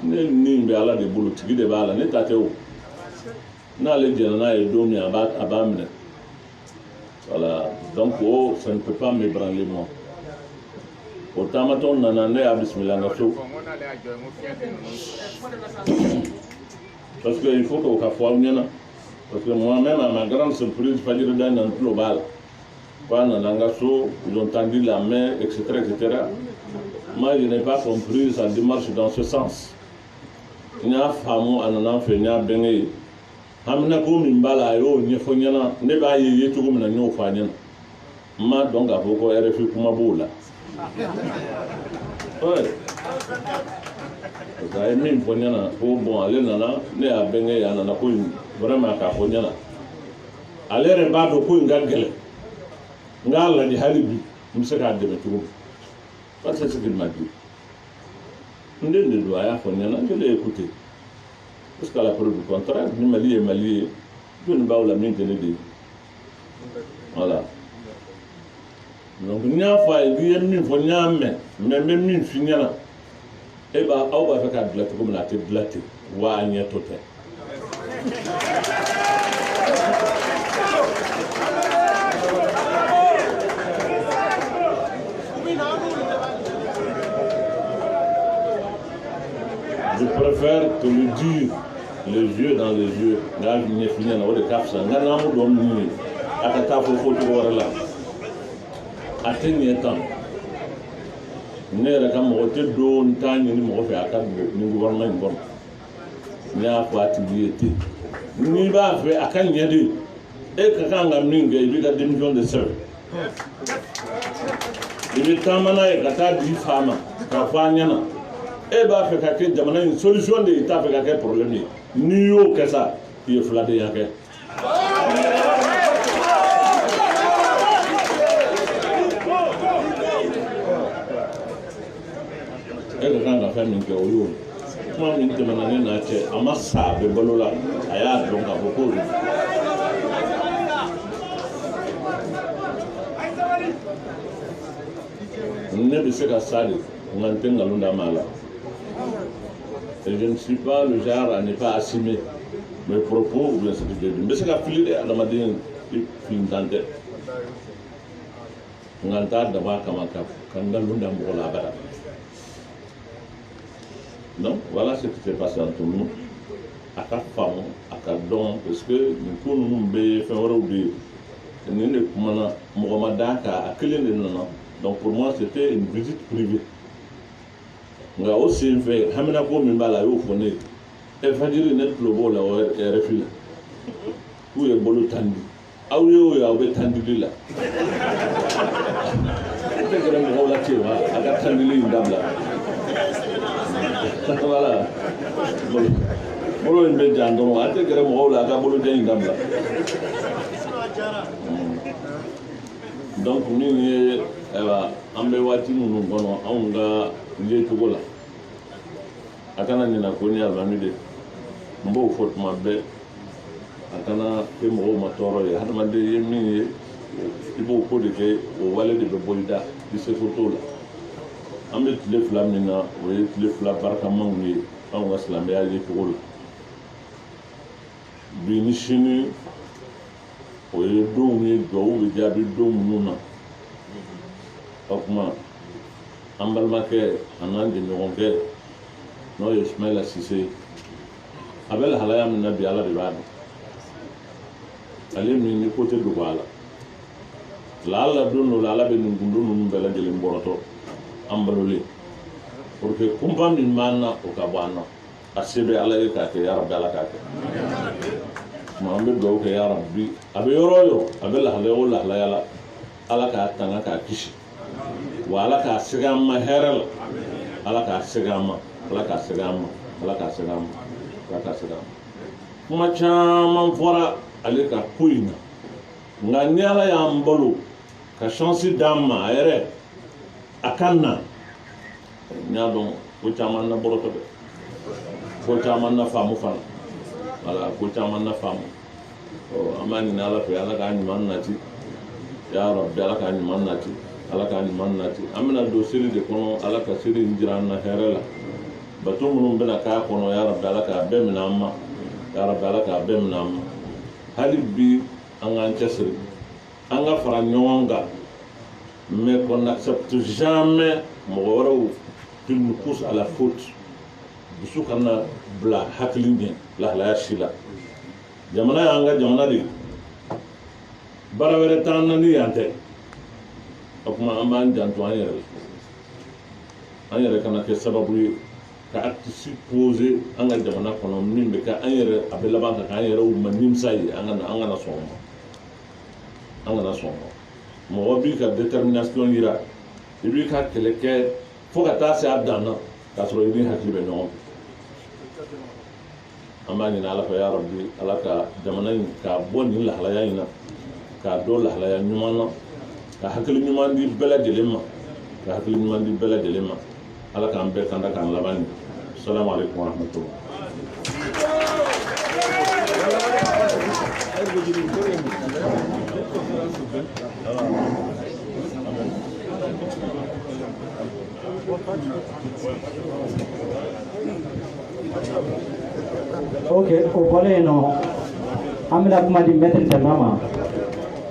Ni mbala de boulot qui de bala ne tateo. Na le djana et domi abamne. Voilà. Donc oh, ça ne peut pas m'ébranler moi. Autant maton nanane a bismillah ngaso. Parce qu'il faut qu'au cafoua uniana. Parce que moi-même, à ma grande surprise, il fallait regarder dans le global. Quand ils ont tendu la main, etc., etc. Moi, je n'ai pas compris sa démarche dans ce sens. Il y a un femme, un enfant, il y a un béné. Hamina ko mimbala yo nyefonyana ne ba yeye to ko na nyo fanyana ma donc avoko RFI kuma bola ouais ça est min fonyana ko bon ale nana ne a benge ya nana ko vraiment ka fonyana ale re ba do ko ngagele ngala di halibi musaka de meturu parce que c'est ce qu'il m'a dit ndende do aya fonyana je l'ai écouté. Jusqu'à la preuve du contraire, ni Mali et Mali, je ne vais pas la main de l'aider. Voilà. Donc, il y a une fois, il y a un mais même une finale, et bien, on va faire de la comme la tête de la tête, ou à un total. Je préfère te le dire. Les yeux dans les yeux, là, je n'ai fini à de cap, ça n'a pas d'homme, à ta table, il faut te voir là. Atteignez temps. N'est-ce pas mon côté d'eau, une taille, ni mon fait à quatre, ni gouvernement, bon. N'y a pas d'activité. N'y va faire à quand il y a deux. Et que quand on a mis, il y a des millions de sœurs. Il est temps maintenant, il y a des femmes, qui ont et bah fait quelque jamana une solution de état fait quelque problème ni yo que ça il faut la dire que et quand on fait min que yo moi min te manane na che amassa be bolola aya donc a beaucoup ne be se ka sale Et je ne suis pas le genre à ne pas assumer mes propos ou bien ce que je dis. Mais c'est la fille de la madine qui tente. Nganta d'abord comme donc voilà ce qui s'est passé entre nous. À ta femme, à ta don, parce que nous pouvons faire donc pour moi c'était une visite privée. Nga aussi fait hamina ko min bala yo fone e fajiri net lobo la o refil ku e bolu tandi aw yo ya be tandi lila te gëram ko la ci wa aga tandi li ndabla wala bolu en be jando ate gëram ko la aga bolu de ndabla donc ni ambe wati nu gono anga lié tout là. Akana ni na koni alvamide mbo fort mabbe akana ke mo matoro ya hada mande yemi ibo ko de ke o wale de bolida di se photo la ambe tile flamina o tile fla barka mangi an waslam ya lié tout là bi ni chini o ye do ni do o jabi do mununa okuma ambalmake anan de ñonge no Ismaïla Cissé abel halaya min nabi ala ribad ale min ni côté du bala la ala donu la ala be ngundu num bela jeli mboroto ambalole pour que kumpa min manna o ka bana asibe ala ka ke ya rabbi ala ka ke mo ambe do ke ya rabbi abe yoroyo abel halaya wala halaya ala ka tanga ka kishi wala ka sigama heral ala ka sigama ala ka sigama ala ka sigama ala ka sigama kuma chama fora ale ka kuina ngani ala ya mbolo ka chance dama ere akanna nyadon ko chama na boroto be ko chama na famu fana ala ko chama na famu o amani na ala fe ala ka nyman nati ya rabbi ala ka nyman nati ala ka nyman nati amina do siri de kono ala ka siri njira na herela batu munum bena ka kono ya rabbi ala ka be minamma ya rabbi ala ka be minamma halibi anga chesri anga fara nyonga mais qu'on n'accepte jamais mogoro qu'il nous pousse à la faute bisu kana bla haklinge la la shila jamana anga jamana di barawere tanna ni yante akuma aman janto anyere kana ke sababu ka acte supposé anga jamana kono min be ka anyere abela banka ka anyere o manim sai anga na somo mo bi ka détermination ira ibi ka keleke fo ka ta sa dana ka so ibi hakibe no amani na ala fa ya rabbi ala ka jamana ka bonni la halaya ina ka do la halaya nyumana ka hakili nyuman di bela delema ka hakili nyuman di bela delema ala ka ambe kanda kan labani assalamu alaikum wa rahmatullah ok o bole no amina kuma di metre de mama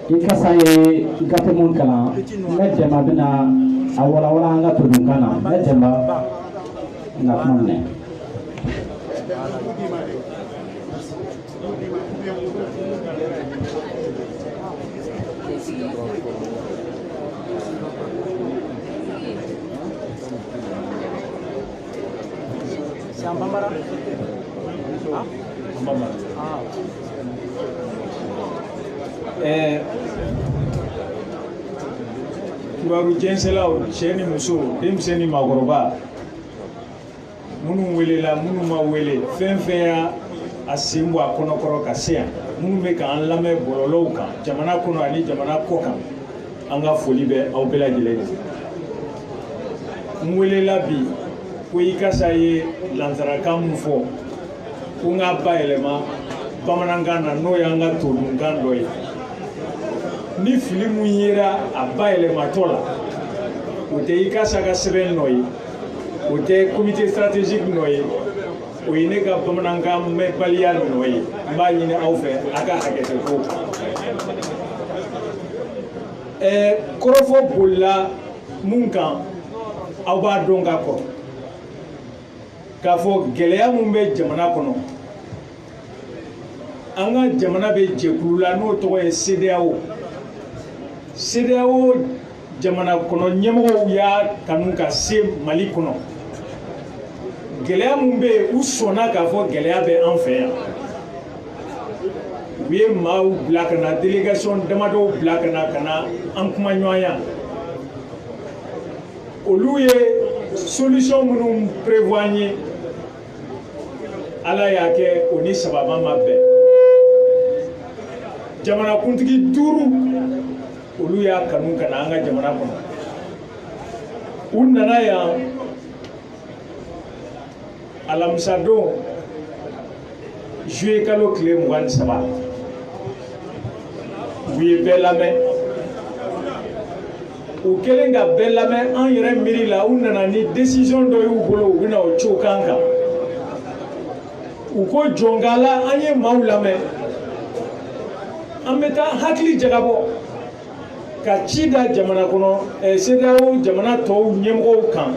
ikasa ye ikate mun kala medde ma bina awala wala anga to dun kana medde ma na kuma ne Sambambara kibaru jenselaw cɛ ni muso denmisɛn ni maakɔrɔba minnu welela minnu ma wele fɛn fɛn y'a a sen bɔ a kɔnɔkɔrɔ ka se yan minnu bɛ k'an lamɛn bɔlɔlɔw kan jamana kɔnɔ ani jamana kɔ kan an ka foli bɛ aw bɛɛ lajɛlen ye n welela bi ko ICASA ye nansarakan min fɔ ko n k'a bayɛlɛma bamanankan na n'o y'an ka todunkan dɔ ye ni fili mun yera a bayɛlɛmatɔ la o tɛ ICASA ka sɛbɛn nɔ ye o tɛ comité stratégique nɔ ye o ye ne ka bamanankan mɛnbaliya nɔ ye n b'a ɲini aw fɛ a ka hakɛto ko kɔrɔfɔ bolila mun kan aw b'a dɔn ka kɔrɔ k'a fɔ gɛlɛya mun bɛ jamana kɔnɔ an ka jamana bɛ jɛkulu la n'o tɔgɔ ye CEDEAO CEDEAO jamana kɔnɔ ɲɛmɔgɔw y'a kanu ka se Mali kɔnɔ gɛlɛya mun bɛ yen u sɔnna k'a fɔ gɛlɛya bɛ an fɛ yan u ye maaw bila ka na délégation damadɔw bila ka na an kuma ɲɔgɔnya olu ye solution minnu prévoir an ye ala y'a kɛ o ni sababa ma bɛn jamanakuntigi 5 olu y'a kanu ka na an ka jamana kɔnɔ u nana yan alamisa don juillet kalo tile 23 u ye bɛɛ lamɛn u kɛlen ka bɛɛ lamɛn an yɛrɛ miiri la u nana ni décision dɔ y'u bolo u bɛna o cokan kan u ko jɔnkala an ye maaw lamɛn an bɛ taa hakili jagabɔ ka ci da jamana kɔnɔ CEDEAO jamana tɔw ɲɛmɔgɔw kan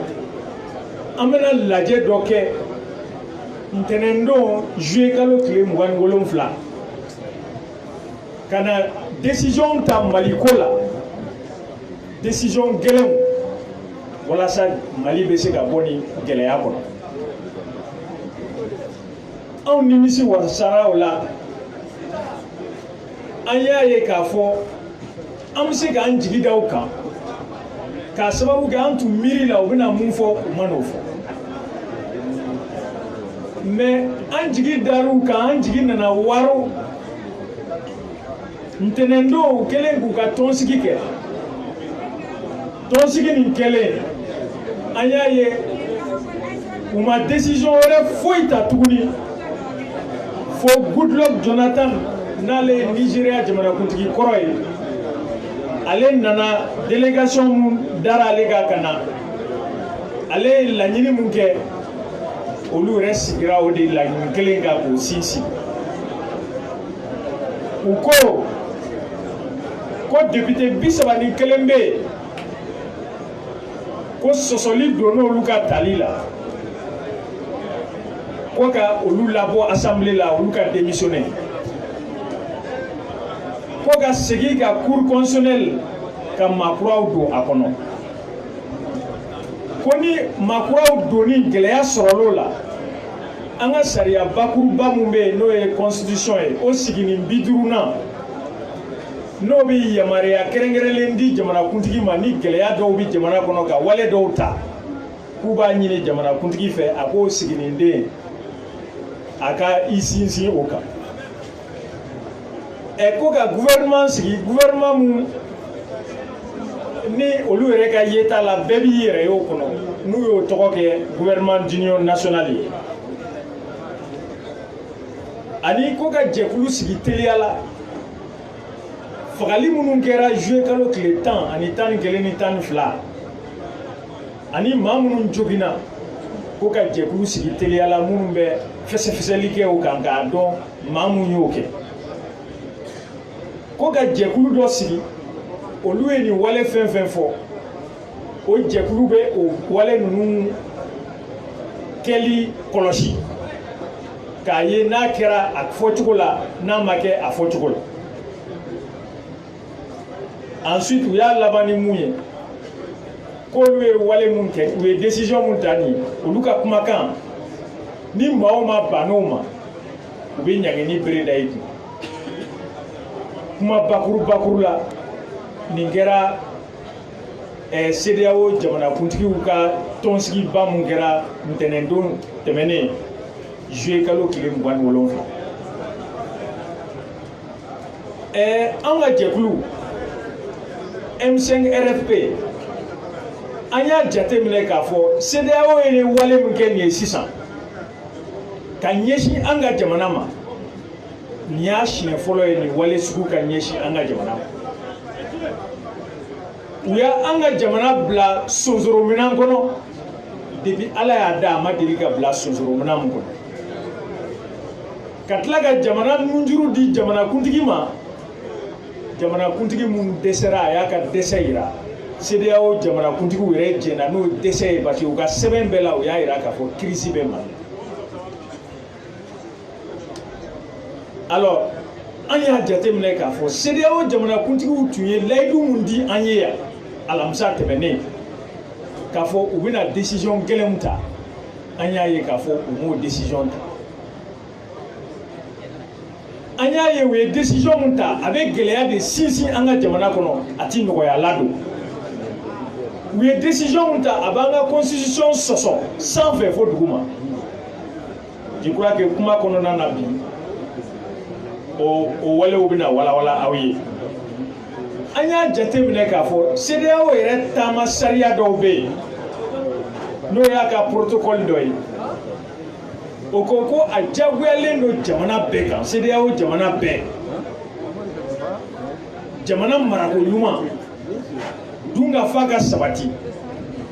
an bɛna lajɛ dɔ kɛ ntɛnɛndon juillet kalo tile 27 ka na décision ta Mali ko la décision gɛlɛnw walasa Mali bɛ se ka bɔ ni gɛlɛya kɔnɔ anw nimisi wasara o la an y'a ye k'a fɔ an bɛ se k'an jigi da u kan k'a sababu kɛ an tun miiri la u bɛna mun fɔ u ma n'o fɔ mais an jigi dar'u kan an jigi nana waro ntɛnɛndon u kɛlen k'u ka tɔnsigi kɛ tɔnsigi nin kɛlen an y'a ye u ma décision wɛrɛ foyi ta tuguni fo Goodluck Jonathan n'ale ye Nigeria jamanakuntigi kɔrɔ ye ale nana délégation mun dara ale ka na ale ye laɲini mun kɛ olu yɛrɛ sigira o de laɲini kelen kan k'o sinsin u ko député 31 bɛ yen ko sɔsɔli donna olu ka tali la ko ka olu labɔ assemblée la olu ka démissionner ko ka segin ka cour constitutionnelle ka maakuraw don a kɔnɔ ko ni maakuraw donni gɛlɛya sɔrɔl'o la an ka sariya bakuruba mun bɛ yen n'o ye constitution ye o sigini 50nan n'o bɛ yamaruya kɛrɛnkɛrɛnlen di jamanakuntigi ma ni gɛlɛya dɔw bɛ jamana kɔnɔ ka wale dɔw ta k'u b'a ɲini jamanakuntigi fɛ a k'o sigininden a ka i sinsin o kan ko ka gouvernement sigi gouvernement mun ni olu yɛrɛ ka yeta la bɛɛ b'i yɛrɛ ye o kɔnɔ n'u y'o tɔgɔ kɛ gouvernement d'union nationale ye ani ko ka jɛkulu sigi teliya la fagali minnu kɛra juillet kalo tile 10 ani 11 ni 12 ani maa minnu joginna ko ka jɛkulu sigi teliya la minnu bɛ fɛsɛfɛsɛli kɛ o kan k'a dɔn maa mun y'o kɛ ko ka jɛkulu dɔ sigi olu ye nin wale fɛn fɛn fɔ o jɛkulu bɛ o wale ninnu kɛli kɔlɔsi k'a ye n'a kɛra a fɔcogo la n'a ma kɛ a fɔcogo la ensuite u y'a laban ni mun ye k'olu ye wale mun kɛ u ye décision mun ta nin ye olu ka kumakan ni maa o maa bann'o ma u bɛ ɲangi ni bere da i kun kuma bakuru la nin kɛra CEDEAO jamanakuntigiw ka tɔnsigiba mun kɛra ntɛnɛndon tɛmɛnen juillet kalo tile 27 an ka jɛkulu M5 RFP an y'a jateminɛ k'a fɔ CEDEAO ye wale min kɛ nin ye sisan ka ɲɛsin an ka jamana ma nin y'a siɲɛ fɔlɔ ye nin wale sugu ka ɲɛsin an ka jamana ma u y'a an ka jamana bila sonsorominan kɔnɔ depuis ala y'a da a ma deli ka bila sonsorominan mun kɔnɔ ka tila ka jamana nunjuru di jamana kuntigi ma jamana kuntigi mun dɛsɛra a y'a ka dɛsɛ yira CEDEAO jamana kuntigiw yɛrɛ jɛnna n'o dɛsɛ ye parce que u ka sɛbɛn bɛɛ la u y'a yira k'a fɔ crise bɛ Mali. Alors an y'a jateminɛ k'a fɔ CEDEAO jamana kuntigiw tun ye layidu mun di an ye yan alamisa tɛmɛnen k'a fɔ u bɛna décision gɛlɛnw ta an y'a ye k'a fɔ u m'o décision ta. An y'a ye u ye décision mun ta a bɛ gɛlɛya de sinsin an ka jamana kɔnɔ a ti nɔgɔya la don. U ye décision mun ta a b'an ka constitution sɔsɔ sanfɛ fo dugu ma. Je crois que kuma kɔnɔna na bi o walew bɛna walawala aw ye. An y'a jateminɛ k'a fɔ CEDEAO yɛrɛ taama sariya dɔw bɛ yen n'o y'a ka protocole dɔ ye. O ko a jagoyalen don jamana bɛɛ kan CEDEAO jamana bɛɛ jamana marako ɲuman dun ka fa ka sabati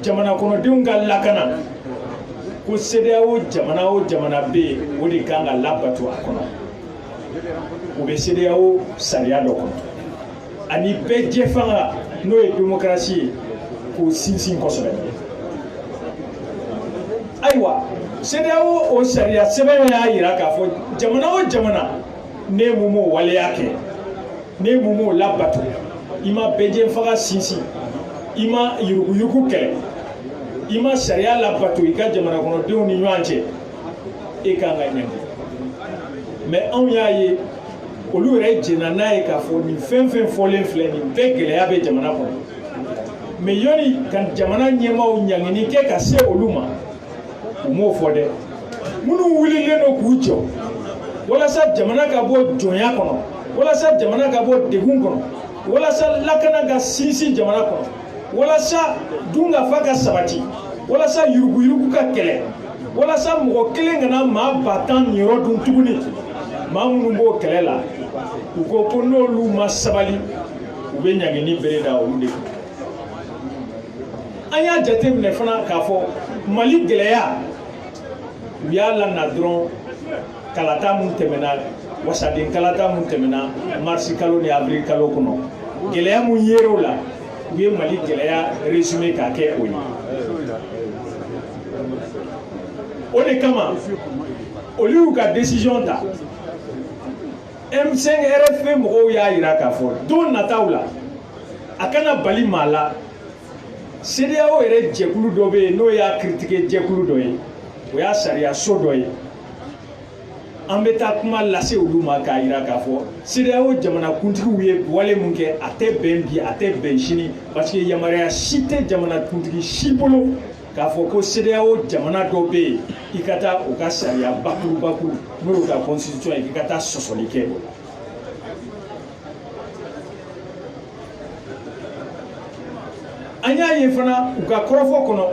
jamana kɔnɔdenw ka lakana ko CEDEAO jamana o jamana bɛ yen o de kan ka labato a kɔnɔ o bɛ CEDEAO sariya dɔ kɔnɔ ani bɛɛ jɛ fanga n'o ye démocratie ye k'o sinsin kosɛbɛ. Ayiwa CEDEAO o sariya sɛbɛn y'a yira k'a fɔ jamana o jamana ne mun m'o waleya kɛ ne mun m'o labato i ma bɛɛ faga sinsin i ma yuruguyurugu kɛlɛ i ma sariya labato i ka jamana kɔnɔdenw ni ɲɔgɔn cɛ e kan ka ɲangi mais anw y'a ye olu yɛrɛ jɛnna n'a ye k'a fɔ nin fɛn fɛn fɔlen filɛ nin bɛɛ gɛlɛya bɛ jamana kɔnɔ mais yɔni ka jamana ɲɛmaaw ɲangini kɛ ka se olu ma u m'o fɔ dɛ minnu wulilen don k'u jɔ walasa jamana ka bɔ jɔnya kɔnɔ walasa jamana ka bɔ degun kɔnɔ walasa lakana ka sinsin jamana kɔnɔ walasa dunkafa ka sabati walasa yuruguyurugu ka kɛlɛ walasa mɔgɔ kelen kana maa 10,000 nin yɔrɔ dun tuguni maa minnu b'o kɛlɛ la u ko n'olu ma sabali u bɛ ɲangini bere da olu de kan. An y'a jateminɛ fana k'a fɔ Mali gɛlɛya u y'a lana dɔrɔn kalata mun tɛmɛna wasaden kalata mun tɛmɛna marisi kalo ni avril kalo kɔnɔ gɛlɛya mun yer'o la u ye Mali gɛlɛya résumé k'a kɛ o ye. O de kama olu y'u ka décision ta M5 RFP mɔgɔw y'a yira k'a fɔ don nataw la a kana bali maa la CEDEAO yɛrɛ jɛkulu dɔ bɛ yen n'o y'a critiquer jɛkulu dɔ ye o y'a sariya so dɔ ye an bɛ taa kuma lase olu ma k'a yira k'a fɔ CEDEAO jamana kuntigiw ye wale mun kɛ a tɛ bɛn bi a tɛ bɛn sini parce que yamaruya si tɛ jamana kuntigi si bolo k'a fɔ ko CEDEAO jamana dɔ bɛ yen i ka taa o ka sariya bakuru bakuru n'o y'o ka constitution ye k'i ka taa sɔsɔli kɛ o la. An y'a ye fana u ka kɔrɔfɔ kɔnɔ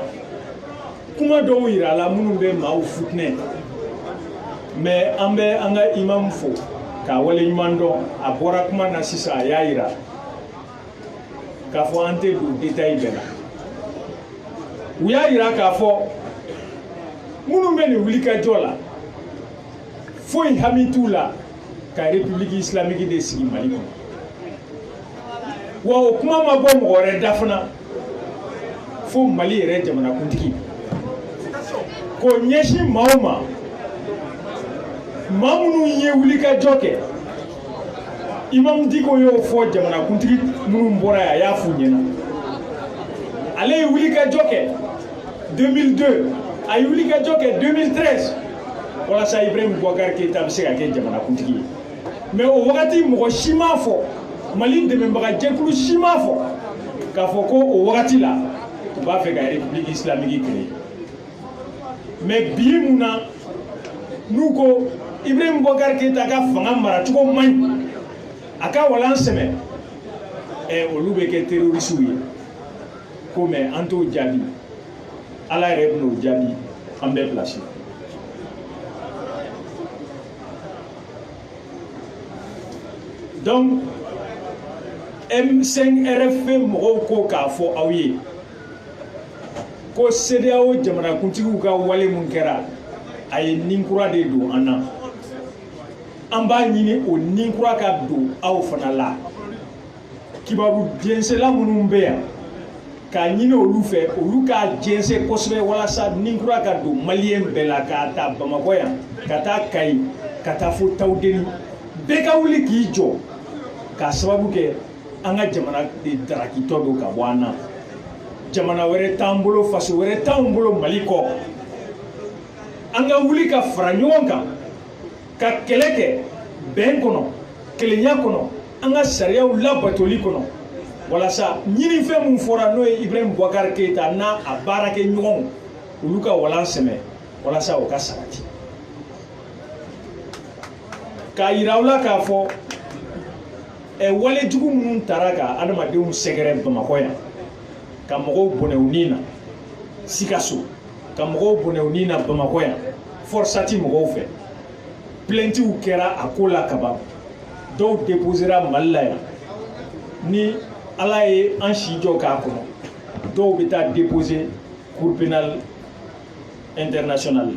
kuma dɔw yira la minnu bɛ maaw futinɛ mais an bɛ an ka imam fo k'a wale ɲuman dɔn a bɔra kuma na sisan a y'a yira k'a fɔ an tɛ don détail bɛɛ la u y'a yira k'a fɔ minnu bɛ nin wulikajɔ la foyi hami t'u la ka république islamique de sigi Mali kɔnɔ wa o kuma ma bɔ mɔgɔ wɛrɛ da fana fo Mali yɛrɛ jamana kuntigi ko ɲɛsin maaw ma maa minnu ye wulikajɔ kɛ Imam Diko y'o fɔ jamana kuntigi minnu bɔra yan a y'a f'u ɲɛna ale ye wulikajɔ kɛ 2002 a ye wulikajɔ kɛ 2013 walasa Ibrahim Boubacar Keïta bɛ se ka kɛ jamana kuntigi ye mais o wagati mɔgɔ si m'a fɔ Mali dɛmɛbaga jɛkulu si m'a fɔ k'a fɔ ko o wagati la u b'a fɛ ka république islamique créer mais bi mun na n'u ko Ibrahim Boubacar Keïta ka fanga maracogo man ɲi a ka walan sɛmɛ olu bɛ kɛ terrorisiw ye ko mais an t'o jaabi Ala yɛrɛ bɛn'o jaabi an bɛɛ place. Donc M5 RFP mɔgɔw ko k'a fɔ aw ye ko CEDEAO jamana kuntigiw ka wale mun kɛra a ye ninkura de don an na an b'a ɲini o ninkura ka don aw fana la kibaru jɛnsɛla minnu bɛ yan k'a ɲini olu fɛ olu k'a jɛnsɛ kosɛbɛ walasa ninkura ka don maliyɛn bɛɛ la k'a ta Bamakɔ yan ka taa Kayi ka taa fo Tawudeni bɛɛ ka wuli k'i jɔ k'a sababu kɛ an ka jamana de darakitɔ don ka bɔ an na jamana wɛrɛ t'an bolo faso wɛrɛ t'an bolo Mali kɔ an ka wuli ka fara ɲɔgɔn kan ka kɛlɛ kɛ bɛn kɔnɔ kelenya kɔnɔ an ka sariyaw labatoli kɔnɔ walasa ɲinifɛn mun fɔra n'o ye Ibrahim Boubacar Keita n'a a baarakɛ ɲɔgɔnw olu ka walan sɛmɛ walasa o ka sabati k'a yira aw la k'a fɔ wale jugu minnu taara ka adamadenw sɛgɛrɛ Bamakɔ yan ka mɔgɔw bɔnɛ u ni na Sikaso ka mɔgɔw bɔnɛ u ni na Bamakɔ yan forsati mɔgɔw fɛ plaintiw kɛra a ko la kaban dɔw déposera Mali la yan ni Ala ye an si jɔ k'a kɔnɔ dɔw bɛ taa déposer cour pénale internationale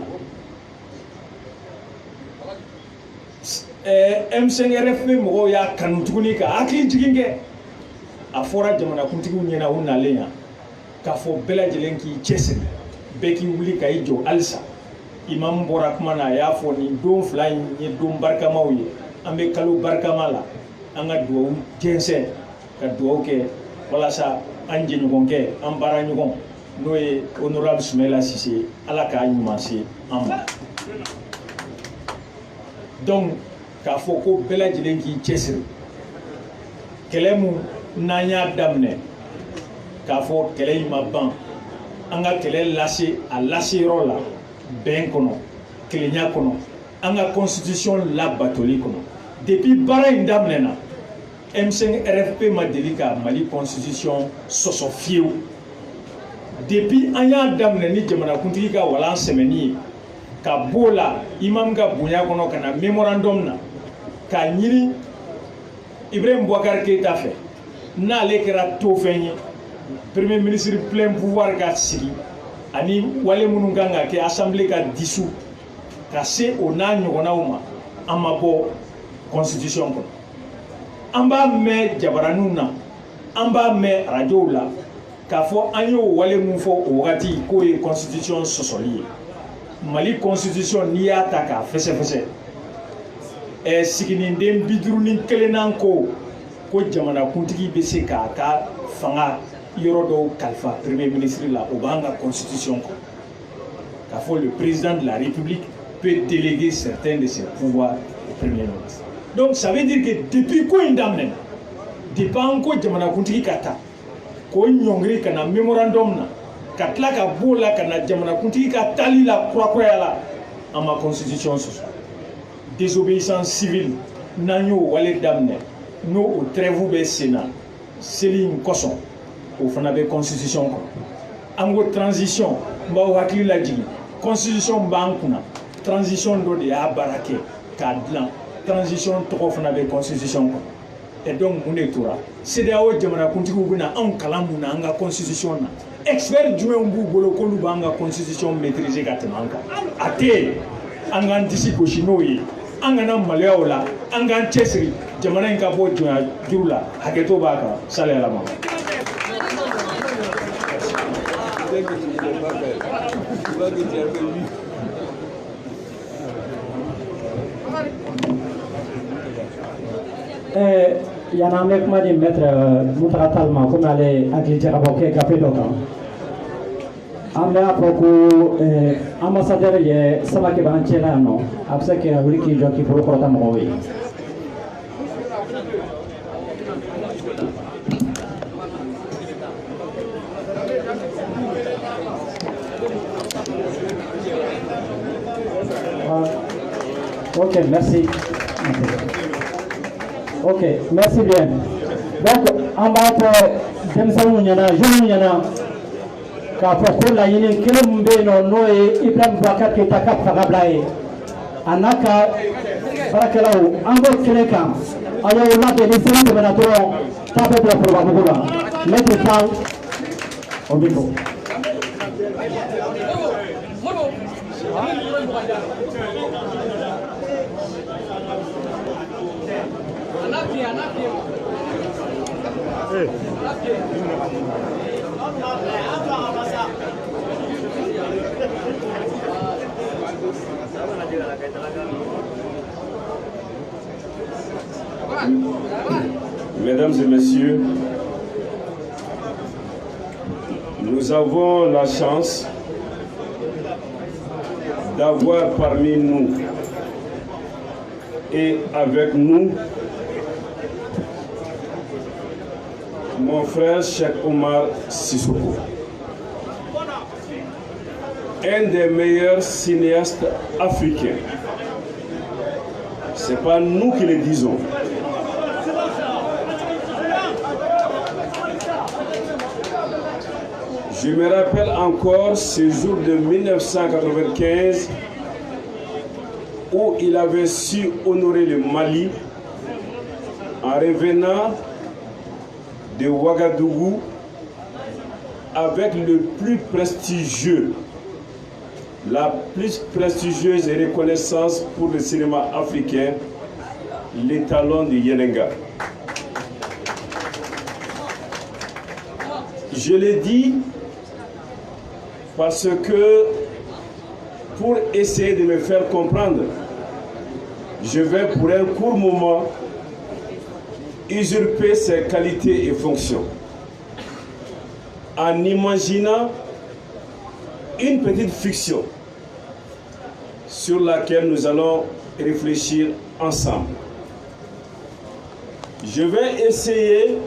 la M5RFP mɔgɔw y'a kanu tuguni ka hakili jigin kɛ a fɔra jamanakuntigiw ɲɛna u nalen yan k'a fɔ bɛɛ lajɛlen k'i cɛsiri bɛɛ k'i wuli ka i jɔ halisa imam bɔra kuma na a y'a fɔ nin don fila in ye don barikamaw ye an bɛ kalo barikama la an ka duwawu jɛnsɛn ka duwawu kɛ walasa an jɛɲɔgɔnkɛ an baara ɲɔgɔn n'o ye honorable Soumaïla Cissé Ala k'a ɲuman se an ma donc k'a fɔ ko bɛɛ lajɛlen k'i cɛsiri kɛlɛ mun n'an y'a daminɛ k'a fɔ kɛlɛ in ma ban an ka kɛlɛ lase a laseyɔrɔ la bɛn kɔnɔ kelenya kɔnɔ an ka constitution labatoli kɔnɔ depuis baara in daminɛna M5RFP ma deli ka Mali constitution sɔsɔ fiyewu depuis an y'a daminɛ ni jamanakuntigi ka walan sɛmɛni ye ka b'o la imam ka bonya kɔnɔ ka na memorandum na k'a ɲini Ibrahim Boubacar Keita fɛ n'ale kɛra tofɛn ye premier ministre plein pouvoir ka sigi ani wale minnu kan ka kɛ assemblée ka dissous ka se o n'a ɲɔgɔnnaw ma an ma bɔ constitution kɔnɔ an b'a mɛn jabaraninw na an b'a mɛn radiow la k'a fɔ an y'o wale mun fɔ o wagati k'o ye constitution sɔsɔli ye Mali constitution n'i y'a ta k'a fɛsɛfɛsɛ sigininden 51 ko jamanakuntigi bɛ se k'a ka fanga yɔrɔ dɔw kalifa premier ministre la o b'an ka constitution kɔnɔ k'a fɔ le président de la République peut déléguer certains de ses pouvoirs au premier ministre donc ça veut dire que depuis ko in daminɛ depuis an ko jamanakuntigi ka ta k'o ɲɔngiri ka na memorandum na ka tila ka b'o la ka na jamanakuntigi ka tali la kurakuraya la an ma constitution sɔsɔ désobéissance civile n'an y'o wale daminɛ n'o o trêve bɛ sen na seli in kosɔn o fana bɛ constitution kɔnɔ an ko transition n b'aw hakili lajigin constitution b'an kunna transition dɔ de y'a baara kɛ k'a dilan transition tɔgɔ fana bɛ constitution kɔnɔ et donc mun de tora CEDEAO jamanakuntigiw bɛna anw kalan mun na an ka constitution na expert jumɛnw b'u bolo k'olu b'an ka constitution maîtriser ka tɛmɛ an kan a tɛ yen an k'an disi gosi n'o ye an kana maloya o la an k'an cɛsiri jamana in ka bɔ jɔnya juru la hakɛto b'a kan sali ala ma. Y'an bɛ kuma di maître Muntaka Tall ma komi ale hakili tɛ ka bɔ kɛ gafe dɔ kan an bɛ a fɔ ko ambassadeur ye Samake b'an cɛla yan nɔ a bɛ se ka wuli k'i jɔ k'i bolo kɔrɔta mɔgɔw ye. Ok, merci. Ok, merci bien. Donc, on va faire denmisɛnninw ɲɛna jeunes ɲɛna k'a fɔ ko laɲini kelen min bɛ yen nɔ n'o ye Ibrahim Boubacar Keita ka fangabila ye a n'a ka baarakɛlaw an b'o kelen kan a y'o labɛn ni seli tɛmɛna dɔrɔn k'a bɛ bila forobamugu la maître Tall au micro. Mesdames et messieurs, nous avons la chance d'avoir parmi nous et avec nous mon frère Cheikh Omar Sissoko, un des meilleurs cinéastes africains. Ce n'est pas nous qui le disons. Je me rappelle encore ce jour de 1995 où il avait su honorer le Mali en revenant de Ouagadougou avec le plus prestigieux, la plus prestigieuse reconnaissance pour le cinéma africain, l'étalon de Yenenga. Je l'ai dit parce que pour essayer de me faire comprendre, je vais pour un court moment usurper ses qualités et fonctions en imaginant une petite fiction sur laquelle nous allons réfléchir ensemble. Je vais essayer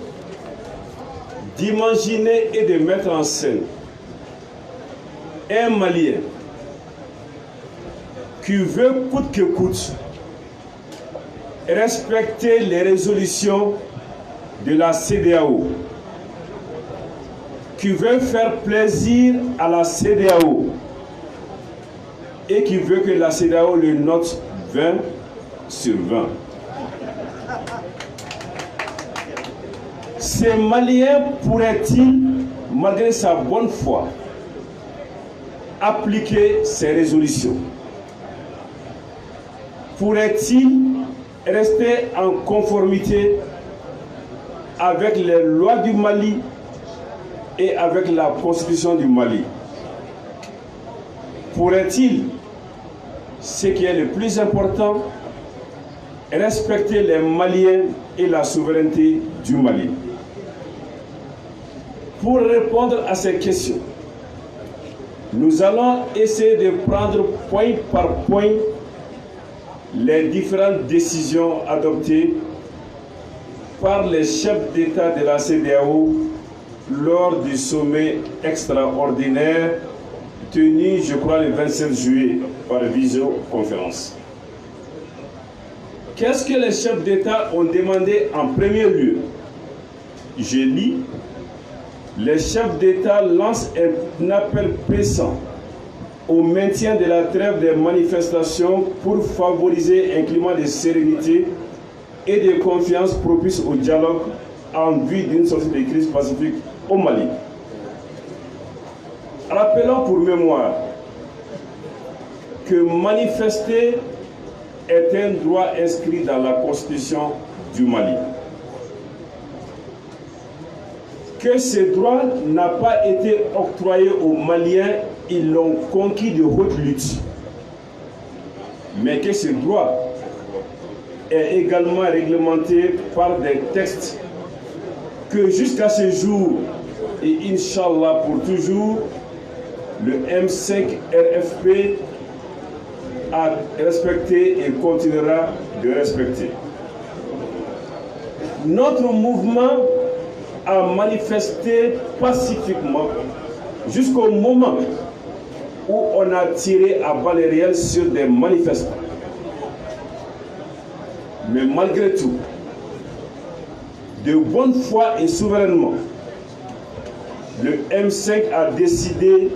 d'imaginer et de mettre en scène un Malien qui veut coûte que coûte respecter les résolutions de la CEDEAO, qui veut faire plaisir à la CEDEAO et qui veut que la CEDEAO le note 20 sur 20. Ces Maliens pourraient-ils, malgré sa bonne foi, appliquer ces résolutions? Pourrait-il rester en conformité avec les lois du Mali et avec la constitution du Mali? Pourrait-il, ce qui est le plus important, respecter les Maliens et la souveraineté du Mali? Pour répondre à ces questions, nous allons essayer de prendre point par point les différentes décisions adoptées par les chefs d'État de la CEDEAO lors du sommet extraordinaire tenu, je crois, le 27 juillet par visioconférence. Qu'est-ce que les chefs d'État ont demandé en premier lieu? Je lis: les chefs d'État lancent un appel pressant au maintien de la trêve des manifestations pour favoriser un climat de sérénité et de confiance propice au dialogue en vue d'une sortie de crise pacifique au Mali. Rappelons pour mémoire que manifester est un droit inscrit dans la Constitution du Mali. Que ce droit n'a pas été octroyé aux Maliens, ils l'ont conquis de haute lutte. Mais que ce droit est également réglementé par des textes que jusqu'à ce jour, et Inch'Allah pour toujours, le M5 RFP a respecté et continuera de respecter. Notre mouvement a manifesté pacifiquement jusqu'au moment où on a tiré à balles réelles sur des manifestants. Mais malgré tout, de bonne foi et souverainement, le M5 a décidé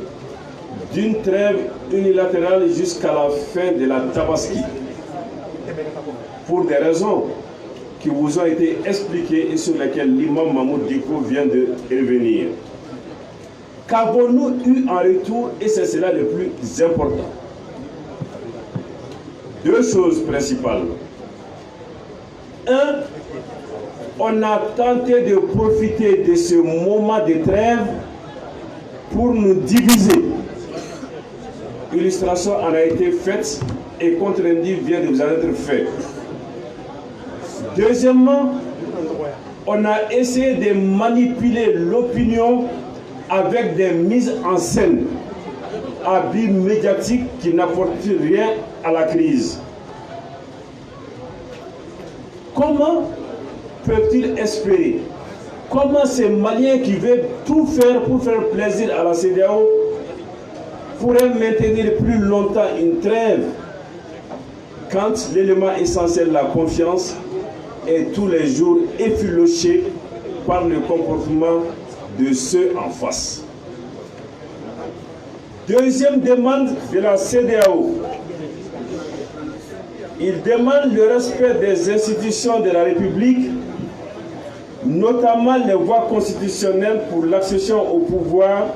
d'une trêve unilatérale jusqu'à la fin de la Tabaski, pour des raisons qui vous ont été expliquées et sur lesquelles l'imam Mahmoud Diko vient de revenir. Qu'avons-nous eu en retour, et c'est cela le plus important? Deux choses principales. Un, on a tenté de profiter de ce moment de trêve pour nous diviser. Illustration en a été faite et contre-indice vient de vous être fait. Deuxièmement, on a essayé de manipuler l'opinion avec des mises en scène à but médiatique qui n'apportent rien à la crise. Comment peuvent-ils espérer? Comment ces Maliens qui veulent tout faire pour faire plaisir à la CEDEAO pourraient maintenir plus longtemps une trêve quand l'élément essentiel, la confiance, est tous les jours effiloché par le comportement de ceux en face? Deuxième demande de la CEDEAO. Il demande le respect des institutions de la République, notamment les voies constitutionnelles pour l'accession au pouvoir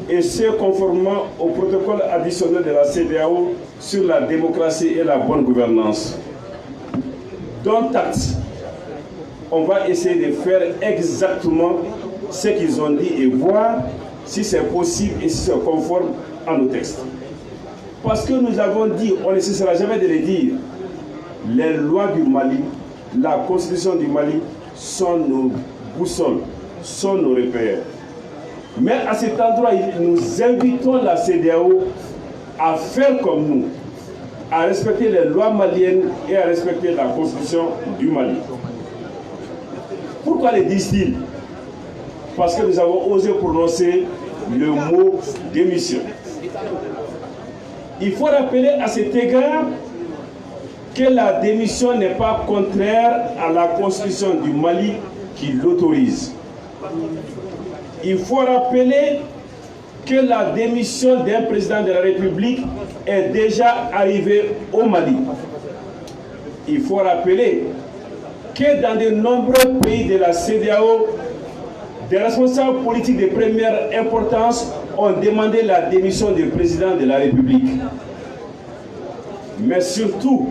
et ce conformément au protocole additionnel de la CEDEAO sur la démocratie et la bonne gouvernance. Dont acte, on va essayer de faire exactement ce qu'ils ont dit et voir si c'est possible et si c'est conforme à nos textes. Parce que nous avons dit, on ne cessera jamais de le dire, les lois du Mali, la constitution du Mali sont nos boussoles, sont nos repères. Mais à cet endroit, nous invitons la CEDEAO à faire comme nous, à respecter les lois maliennes et à respecter la constitution du Mali. Pourquoi le disent-ils? Parce que nous avons osé prononcer le mot démission. Il faut rappeler à cet égard que la démission n'est pas contraire à la constitution du Mali qui l'autorise. Il faut rappeler que la démission d'un président de la République est déjà arrivée au Mali. Il faut rappeler que dans de nombreux pays de la CEDEAO, des responsables politiques de première importance ont demandé la démission du président de la République. Mais surtout,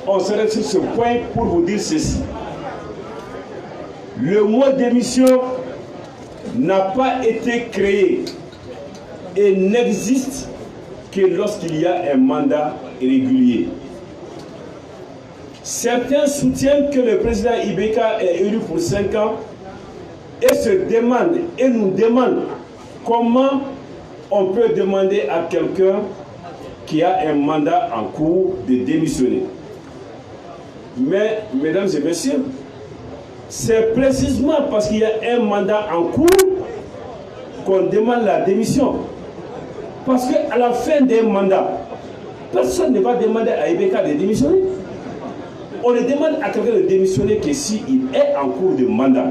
on s'arrête sur ce point pour vous dire ceci. Le mot démission n'a pas été créé et n'existe que lorsqu'il y a un mandat régulier. Certains soutiennent que le président Ibeka est élu pour 5 ans et se demandent et nous demandent comment on peut demander à quelqu'un qui a un mandat en cours de démissionner. Mais, mesdames et messieurs, c'est précisément parce qu'il y a un mandat en cours qu'on demande la démission. Parce qu'à la fin d'un mandat, personne ne va demander à Ibeka de démissionner. On ne demande à quelqu'un de démissionner que s'il est en cours de mandat.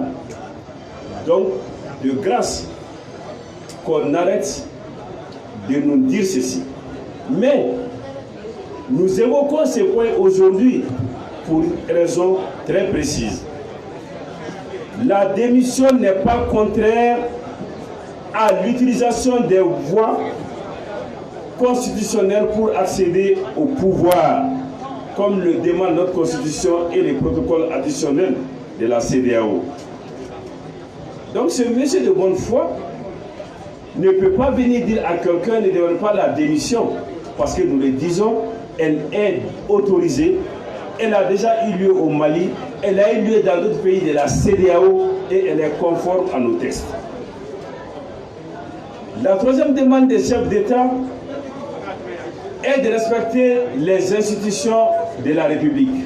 Donc, de grâce, qu'on arrête de nous dire ceci. Mais, nous évoquons ce point aujourd'hui pour une raison très précise. La démission n'est pas contraire à l'utilisation des voies constitutionnelles pour accéder au pouvoir, comme le demande notre constitution et les protocoles additionnels de la CEDEAO. Donc ce monsieur de bonne foi ne peut pas venir dire à quelqu'un ne demande pas la démission, parce que nous le disons, elle est autorisée, elle a déjà eu lieu au Mali, elle a eu lieu dans d'autres pays de la CEDEAO et elle est conforme à nos textes. La troisième demande des chefs d'État est de respecter les institutions de la République.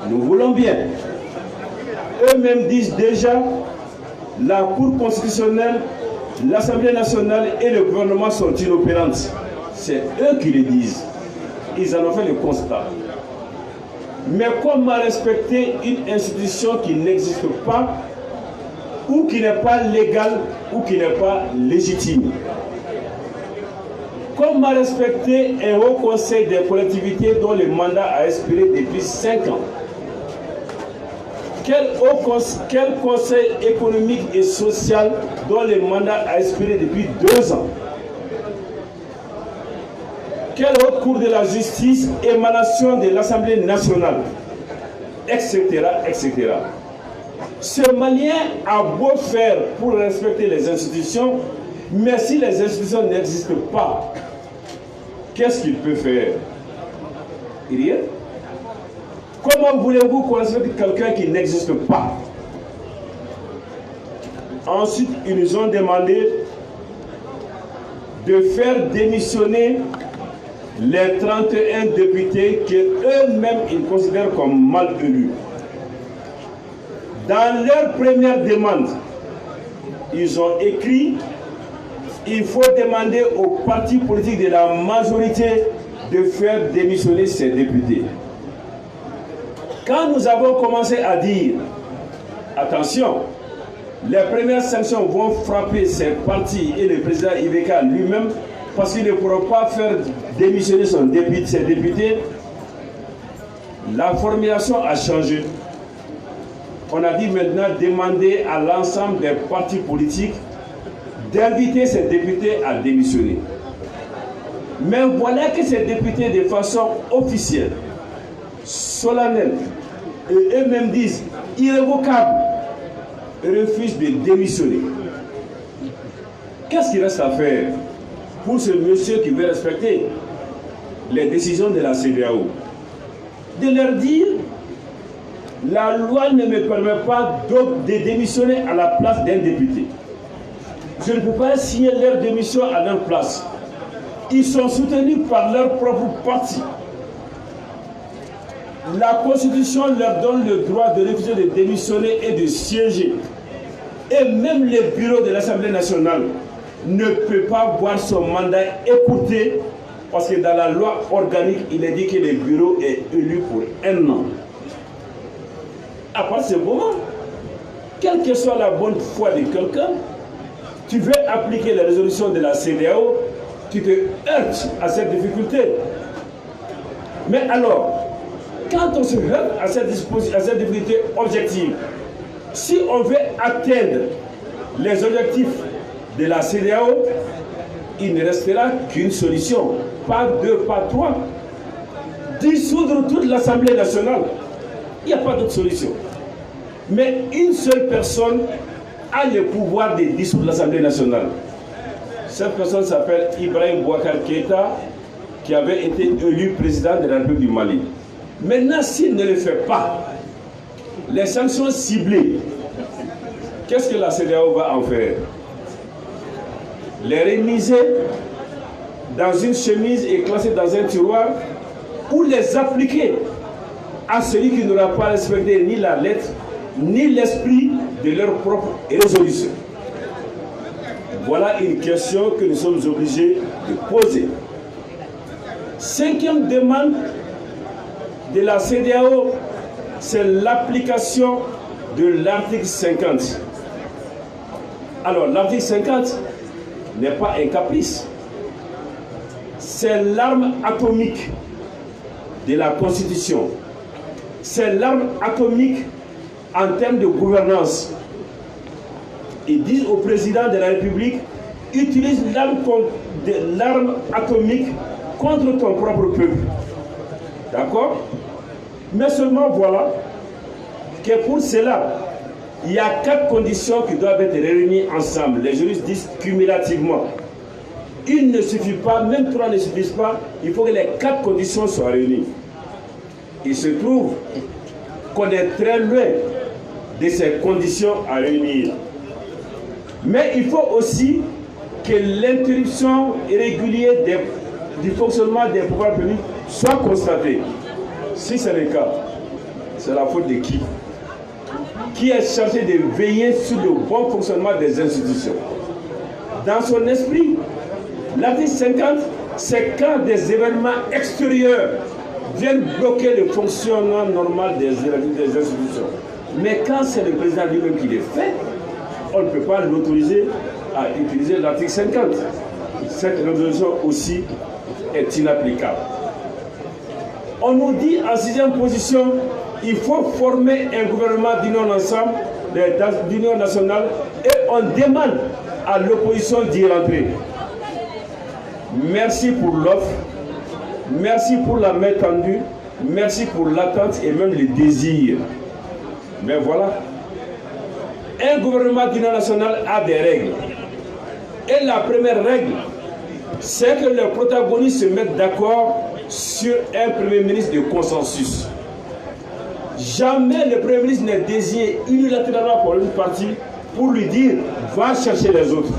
Nous voulons bien. Eux-mêmes disent déjà la Cour constitutionnelle, l'Assemblée nationale et le gouvernement sont inopérantes. C'est eux qui le disent. Ils en ont fait le constat. Mais comment respecter une institution qui n'existe pas ou qui n'est pas légale ou qui n'est pas légitime? Comment respecter un haut conseil des collectivités dont le mandat a expiré depuis 5 ans? Quel conseil économique et social dont le mandat a expiré depuis 2 ans? Quelle haute cour de la justice, émanation de l'Assemblée nationale, etc., etc. Ce Malien a beau faire pour respecter les institutions, mais si les institutions n'existent pas, qu'est-ce qu'il peut faire? Rien. Comment voulez-vous qu'on respecte quelqu'un qui n'existe pas? Ensuite, ils nous ont demandé de faire démissionner les 31 députés qu'eux-mêmes ils considèrent comme mal élus. Dans leur première demande, ils ont écrit il faut demander aux partis politiques de la majorité de faire démissionner ces députés. Quand nous avons commencé à dire attention, les premières sanctions vont frapper ces partis et le président Ibeka lui-même parce qu'il ne pourra pas faire démissionner ses députés, la formulation a changé. On a dit maintenant demander à l'ensemble des partis politiques d'inviter ces députés à démissionner. Mais voilà que ces députés, de façon officielle, solennelle, et eux-mêmes disent irrévocable, refusent de démissionner. Qu'est-ce qu'il reste à faire pour ce monsieur qui veut respecter les décisions de la CEDEAO? De leur dire la loi ne me permet pas de démissionner à la place d'un député. Je ne peux pas signer leur démission à leur place. Ils sont soutenus par leur propre parti. La Constitution leur donne le droit de refuser de démissionner et de siéger. Et même le bureau de l'Assemblée nationale ne peut pas voir son mandat écouté parce que dans la loi organique, il est dit que le bureau est élu pour 1 an. À partir de ce moment, quelle que soit la bonne foi de quelqu'un, tu veux appliquer les résolutions de la CEDEAO, tu te heurtes à cette difficulté. Mais alors, quand on se heurte à cette difficulté objective, si on veut atteindre les objectifs de la CEDEAO, il ne restera qu'une solution, pas 2, pas 3. Dissoudre toute l'Assemblée nationale. Il n'y a pas d'autre solution. Mais une seule personne a le pouvoir de dissoudre l'Assemblée nationale. Cette personne s'appelle Ibrahim Boubacar Keïta, qui avait été élu président de la République du Mali. Maintenant, s'il ne le fait pas, les sanctions ciblées, qu'est-ce que la CEDEAO va en faire? Les remiser dans une chemise et classer dans un tiroir, ou les appliquer à celui qui n'aura pas respecté ni la lettre ni l'esprit de leur propre résolution. Voilà une question que nous sommes obligés de poser. 5e demande de la CEDEAO, c'est l'application de l'article 50. Alors, l'article 50 n'est pas un caprice. C'est l'arme atomique de la Constitution. C'est l'arme atomique en termes de gouvernance. Ils disent au président de la République, utilise l'arme atomique contre ton propre peuple. D'accord? Mais seulement voilà que pour cela, il y a 4 conditions qui doivent être réunies ensemble. Les juristes disent cumulativement. Une ne suffit pas, même 3 ne suffisent pas, il faut que les 4 conditions soient réunies. Il se trouve qu'on est très loin de ces conditions à réunir. Mais il faut aussi que l'interruption irrégulière du fonctionnement des pouvoirs publics soit constatée. Si c'est le cas, c'est la faute de qui? Qui est chargé de veiller sur le bon fonctionnement des institutions? Dans son esprit, l'article 50, c'est quand des événements extérieurs viennent bloquer le fonctionnement normal des institutions. Mais quand c'est le président lui-même qui les fait, on ne peut pas l'autoriser à utiliser l'article 50. Cette résolution aussi est inapplicable. On nous dit en 6e position, il faut former un gouvernement d'union ensemble, d'union nationale, et on demande à l'opposition d'y rentrer. Merci pour l'offre, merci pour la main tendue, merci pour l'attente et même le désir. Mais voilà, un gouvernement d'union nationale a des règles. Et la première règle, c'est que les protagonistes se mettent d'accord sur un premier ministre de consensus. Jamais le premier ministre n'est désigné unilatéralement pour une partie pour lui dire « va chercher les autres ».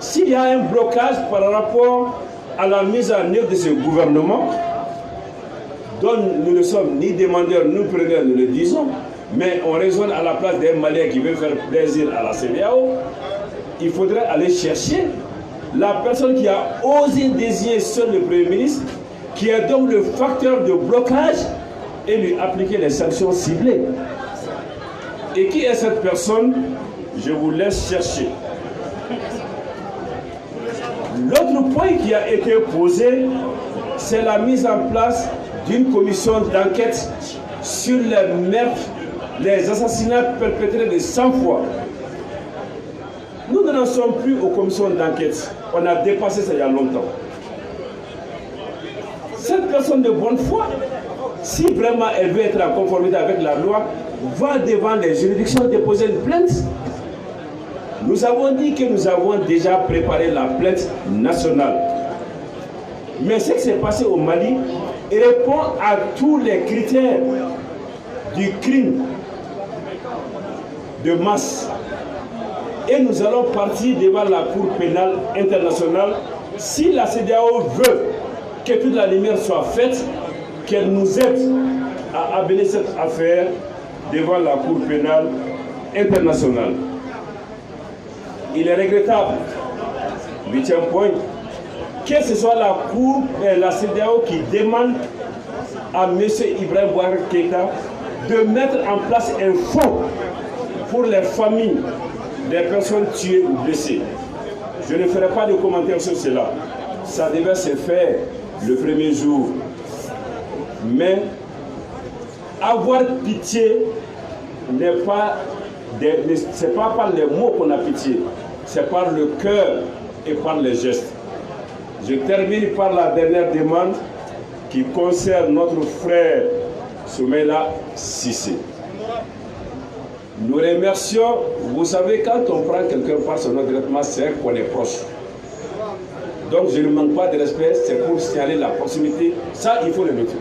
S'il y a un blocage par rapport à la mise en œuvre de ce gouvernement, dont nous ne sommes ni demandeurs, ni preneurs, nous le disons, mais on raisonne à la place d'un Malien qui veut faire plaisir à la CEDEAO, il faudrait aller chercher la personne qui a osé désigner seul le Premier ministre, qui est donc le facteur de blocage, et lui appliquer les sanctions ciblées. Et qui est cette personne? Je vous laisse chercher. L'autre point qui a été posé, c'est la mise en place d'une commission d'enquête sur les meurtres, les assassinats perpétrés de 100 fois. Nous n'en sommes plus aux commissions d'enquête. On a dépassé ça il y a longtemps. Cette personne de bonne foi, si vraiment elle veut être en conformité avec la loi, va devant les juridictions déposer une plainte. Nous avons dit que nous avons déjà préparé la plainte nationale. Mais ce qui s'est passé au Mali répond à tous les critères du crime de masse. Et nous allons partir devant la Cour pénale internationale si la CEDEAO veut que toute la lumière soit faite, qu'elle nous aide à amener cette affaire devant la Cour pénale internationale. Il est regrettable, 8e point, que ce soit la Cour et la CEDEAO qui demande à M. Ibrahim Boubacar Keïta de mettre en place un fonds pour les familles des personnes tuées ou blessées. Je ne ferai pas de commentaires sur cela. Ça devait se faire le premier jour. Mais avoir pitié n'est pas, c'est pas par les mots qu'on a pitié, c'est par le cœur et par les gestes. Je termine par la dernière demande qui concerne notre frère Soumaïla Cissé. Nous remercions, vous savez, quand on prend quelqu'un par son nom directement, c'est qu'on est proche. Donc je ne manque pas de respect, c'est pour signaler la proximité, ça il faut le noter.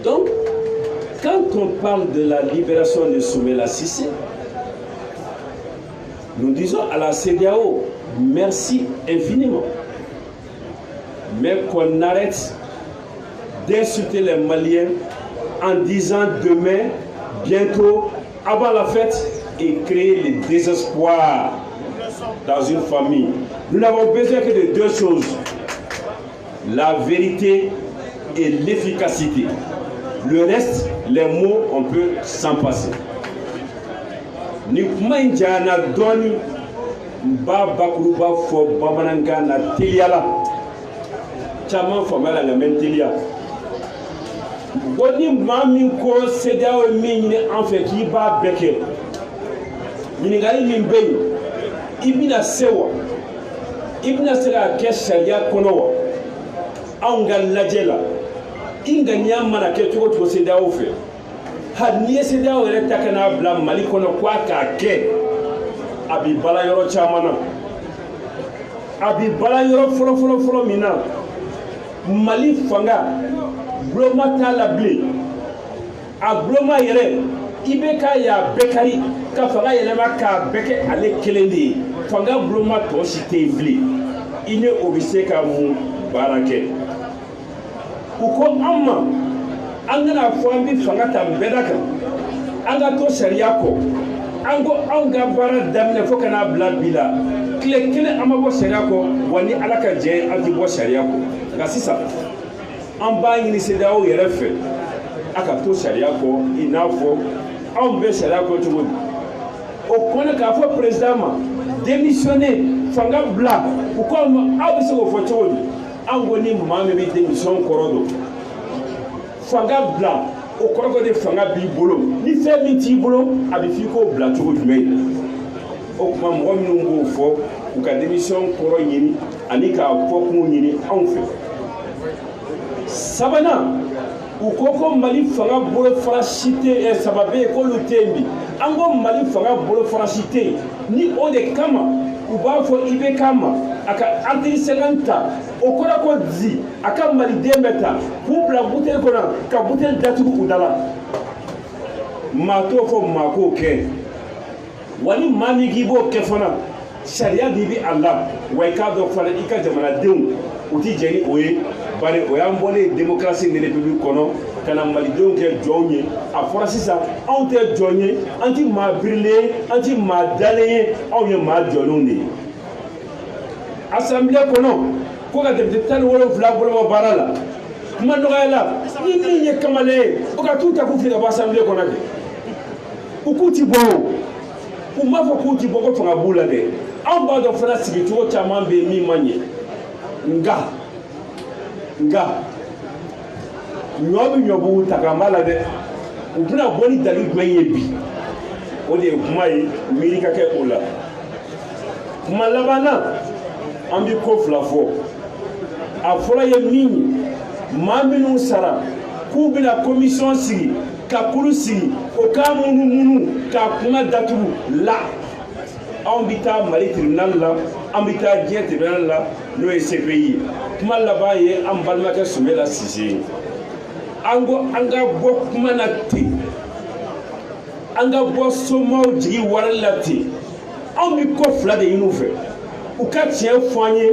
Donc, quand on parle de la libération de Soumaïla Cissé, nous disons à la CEDEAO, merci infiniment. Mais qu'on arrête d'insulter les Maliens en disant demain, bientôt, avant la fête, et créer le désespoir dans une famille. Nous n'avons besoin que de deux choses, la vérité et l'efficacité. Le reste, les mots, on peut s'en passer. Ni manjana doni ba bakuruba fo bamananga na teliala chama famala na mentelia boni mami ko CEDEAO min en fait qui ba beke ni ngali min bey ibina sewa ibina sera ke sharia kono angal lajela inga nyama na ke to CEDEAO fe ni CEDEAO yɛrɛ ta kana bila Mali kɔnɔ kwa k'a kɛ a bi bala yɔrɔ caman na a bi bala yɔrɔ fɔlɔ min na Mali fanga buloma t'a la bilen a buloma yɛrɛ IBK y'a bɛɛ kari ka fanga yɛlɛma k'a bɛɛ kɛ ale kelen de ye fanga buloma tɔ si tɛ yen bilen i ni o bɛ se ka mun baara kɛ u ko an ma an kana fɔ an bɛ fanga ta bɛɛ kan an ka to sariya kɔ an ko anw ka baara daminɛ fo ka n'a bila bi la tile kelen an ma bɔ sariya kɔ wa ni ala ka jɛ an tɛ bɔ sariya kɔ nka sisan an b'a ɲini CEDEAO yɛrɛ fɛ a ka to sariya kɔ i n'a fɔ anw bɛ sariya kɔ cogo di o kɔnɔ k'a fɔ président ma démissionner fanga bila u ko ma aw bɛ se k'o fɔ cogo di an ko ni maa min bɛ démission kɔrɔ dɔn fanga bila o kɔrɔ de fanga b'i bolo ni fɛn min t'i bolo a bɛ f'i k'o bila cogo jumɛn o tuma mɔgɔ minnu b'o fɔ u ka démission kɔrɔ ɲini ani k'a fɔ kun ɲini anw fɛ Sabana, ou koko Mali fanga bolo faracité et sababe ko le tembi. Ango Mali fanga bolo faracité ni o de kama ou ba fo ibe kama aka anti selanta o kora ko zi aka Mali demeta pour la bouteille kona ka bouteille datu udala. Mato ko mako ke wali mami gibo ke fana sharia dibi Allah way ka do fana ika jamana dew uti jeni oye bare o yambole démocratie ne république kono kana malidenw kɛ jɔnw ye a fɔra sisan anw tɛ jɔn ye an ti maa birilen ye an ti maa dalen ye anw ye maa jɔlenw de ye assemblée kɔnɔ ko ka député 17 boloma baara la kuma nɔgɔya la ni min ye kamalen ye o ka t'u ta k'u fili ka bɔ assemblée kɔnɔ kɛ u k'u ti bɔ o u m'a fɔ k'u ti bɔ ko fanga b'u la dɛ anw b'a dɔn fana sigicogo caman bɛ yen min man ɲɛ nga ɲɔ bɛ ɲɔbugu ta k'an b'a la dɛ u bɛna bɔ ni dali jumɛn ye bi o de ye kuma ye miiri ka kɛ o la kuma laban na an bɛ ko fila fɔ a fɔlɔ ye min ye maa minnu sara k'u bɛna commission sigi ka kuru sigi o k'a munumunu k'a kuma datugu la anw bɛ taa Mali tribunal la an bɛ taa diɲɛ tribunal la n'o ye CPI ye kuma laban ye an balimakɛ Sumela Sise ye an ko an ka bɔ kuma na ten an ka bɔ somaw jigi wari la ten anw bɛ ko fila de ɲini u fɛ u ka tiɲɛ fɔ an ye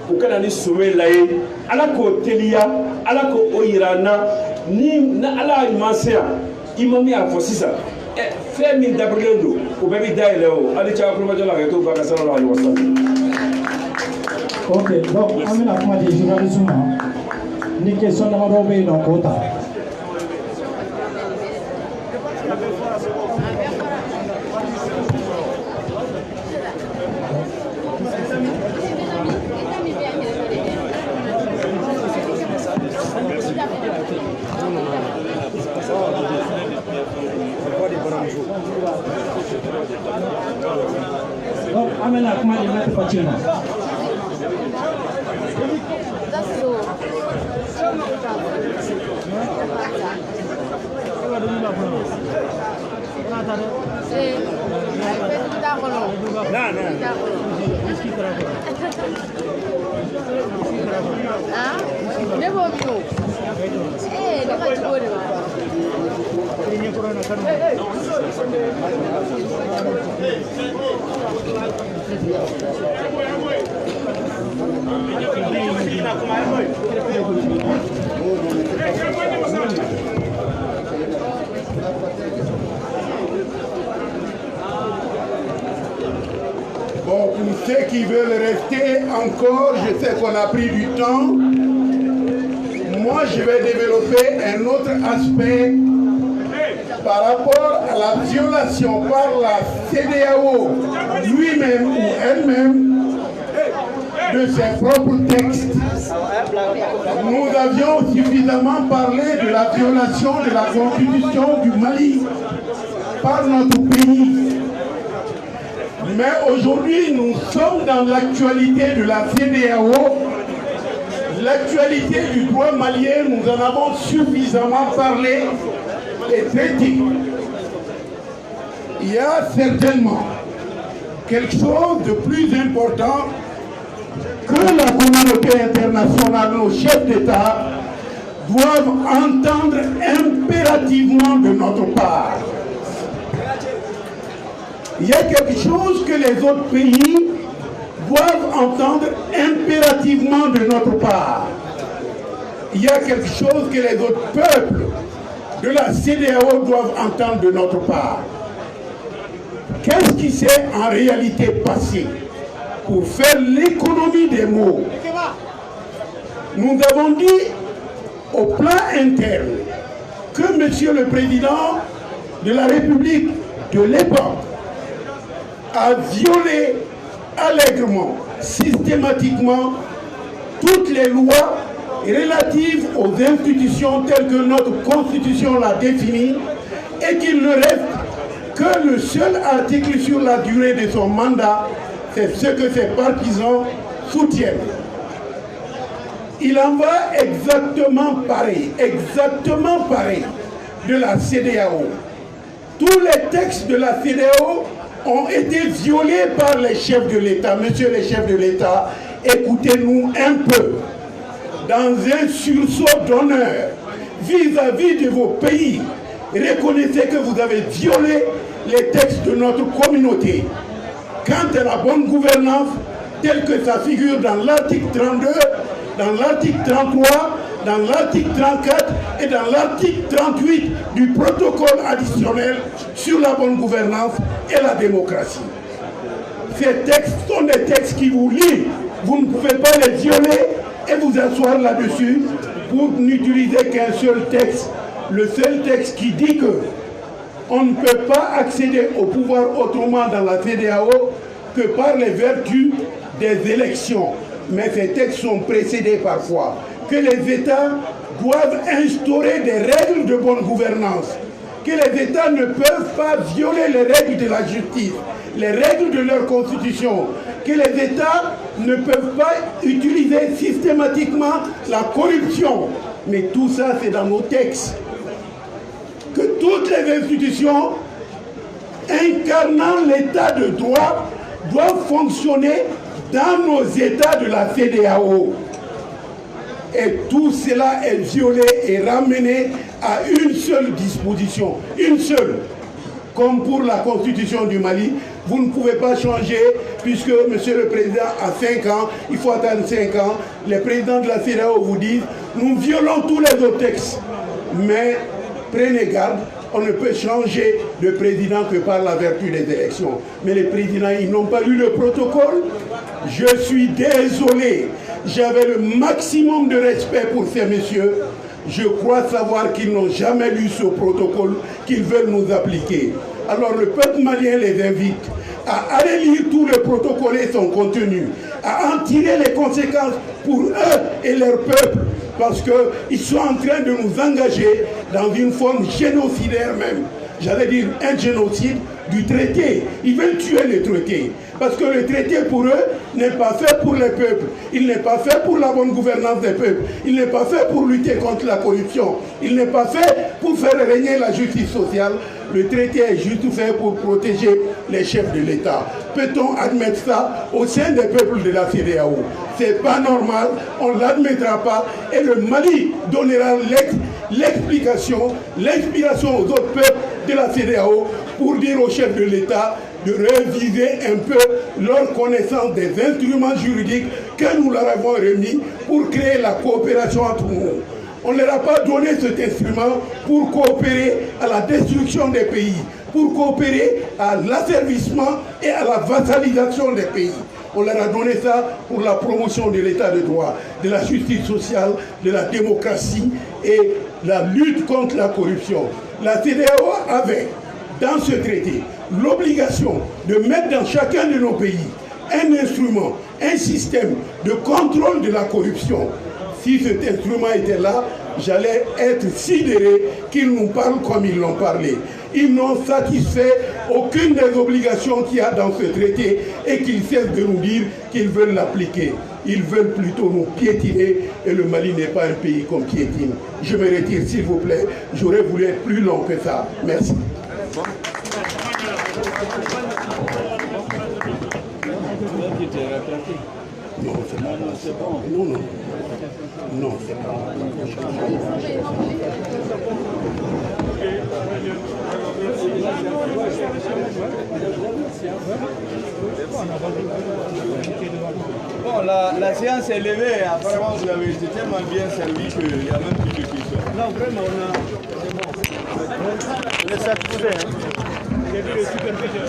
u ka na ni Sumela ye Ala k'o teliya Ala k'o yira an na ni Ala y'a ɲuman se yan imam y'a fɔ sisan fɛn min dabirilen don o bɛɛ bɛ dayɛlɛ o hali caya kulomajɔ la ka to ba ka sallallahu alaihi wasallam. Ok, donc an bɛna kuma di journaliste ma ni question damadɔ bɛ yen nɔ k'o ta. Donc an bɛna kuma di Maître Fatim ma. Bon, pour ceux qui veulent rester encore, je sais qu'on a pris du temps. Moi, je vais développer un autre aspect par rapport à la violation par la CEDEAO lui-même ou elle-même de ses propres textes. Nous avions suffisamment parlé de la violation de la Constitution du Mali par notre pays. Mais aujourd'hui, nous sommes dans l'actualité de la CEDEAO. L'actualité du droit malien, nous en avons suffisamment parlé et traité. Il y a certainement quelque chose de plus important que la communauté internationale, nos chefs d'État, doivent entendre impérativement de notre part. Il y a quelque chose que les autres pays doivent entendre impérativement de notre part. Il y a quelque chose que les autres peuples de la CEDEAO doivent entendre de notre part. Qu'est-ce qui s'est en réalité passé? Pour faire l'économie des mots, nous avons dit au plan interne que Monsieur le Président de la République de l'époque a violé allègrement, systématiquement, toutes les lois relatives aux institutions telles que notre Constitution l'a définie et qu'il ne reste que le seul article sur la durée de son mandat, c'est ce que ses partisans soutiennent. Il en va exactement pareil de la CEDEAO. Tous les textes de la CEDEAO ont été violés par les chefs de l'État. Monsieur les chefs de l'État, écoutez-nous un peu. Dans un sursaut d'honneur vis-à-vis de vos pays, reconnaissez que vous avez violé les textes de notre communauté. Quant à la bonne gouvernance, telle que ça figure dans l'article 32, dans l'article 33, dans l'article 34 et dans l'article 38 du protocole additionnel sur la bonne gouvernance et la démocratie. Ces textes sont des textes qui vous lient. Vous ne pouvez pas les violer et vous asseoir là-dessus pour n'utiliser qu'un seul texte, le seul texte qui dit que on ne peut pas accéder au pouvoir autrement dans la CEDEAO que par les vertus des élections. Mais ces textes sont précédés parfois que les États doivent instaurer des règles de bonne gouvernance, que les États ne peuvent pas violer les règles de la justice, les règles de leur constitution, que les États ne peuvent pas utiliser systématiquement la corruption. Mais tout ça, c'est dans nos textes. Que toutes les institutions incarnant l'état de droit doivent fonctionner dans nos États de la CEDEAO. Et tout cela est violé et ramené à une seule disposition, une seule. Comme pour la constitution du Mali, vous ne pouvez pas changer puisque monsieur le président a 5 ans, il faut attendre 5 ans. Les présidents de la CEDEAO vous disent, nous violons tous les autres textes. Mais prenez garde, on ne peut changer de président que par la vertu des élections. Mais les présidents, ils n'ont pas lu le protocole. Je suis désolé. J'avais le maximum de respect pour ces messieurs. Je crois savoir qu'ils n'ont jamais lu ce protocole qu'ils veulent nous appliquer. Alors le peuple malien les invite à aller lire tout le protocole et son contenu, à en tirer les conséquences pour eux et leur peuple, parce qu'ils sont en train de nous engager dans une forme génocidaire même. J'allais dire un génocide du traité. Ils veulent tuer le traité. Parce que le traité pour eux n'est pas fait pour les peuples. Il n'est pas fait pour la bonne gouvernance des peuples. Il n'est pas fait pour lutter contre la corruption. Il n'est pas fait pour faire régner la justice sociale. Le traité est juste fait pour protéger les chefs de l'État. Peut-on admettre ça au sein des peuples de la CEDEAO? C'est pas normal, on ne l'admettra pas. Et le Mali donnera l'explication, l'inspiration aux autres peuples de la CEDEAO pour dire aux chefs de l'État de réviser un peu leur connaissance des instruments juridiques que nous leur avons remis pour créer la coopération entre nous. On ne leur a pas donné cet instrument pour coopérer à la destruction des pays, pour coopérer à l'asservissement et à la vassalisation des pays. On leur a donné ça pour la promotion de l'état de droit, de la justice sociale, de la démocratie et la lutte contre la corruption. La CEDEAO avait, dans ce traité, l'obligation de mettre dans chacun de nos pays un instrument, un système de contrôle de la corruption. Si cet instrument était là, j'allais être sidéré qu'ils nous parlent comme ils l'ont parlé. Ils n'ont satisfait aucune des obligations qu'il y a dans ce traité et qu'ils cessent de nous dire qu'ils veulent l'appliquer. Ils veulent plutôt nous piétiner et le Mali n'est pas un pays qu'on piétine. Je me retire s'il vous plaît. J'aurais voulu être plus long que ça. Merci. Non, c'est pas. Non, non. Non, c'est pas. Bon, la séance est levée. Apparemment, vous avez été tellement bien servi qu'il n'y a même plus de questions. Non, vraiment, on est satisfait. J'ai vu le superviseur.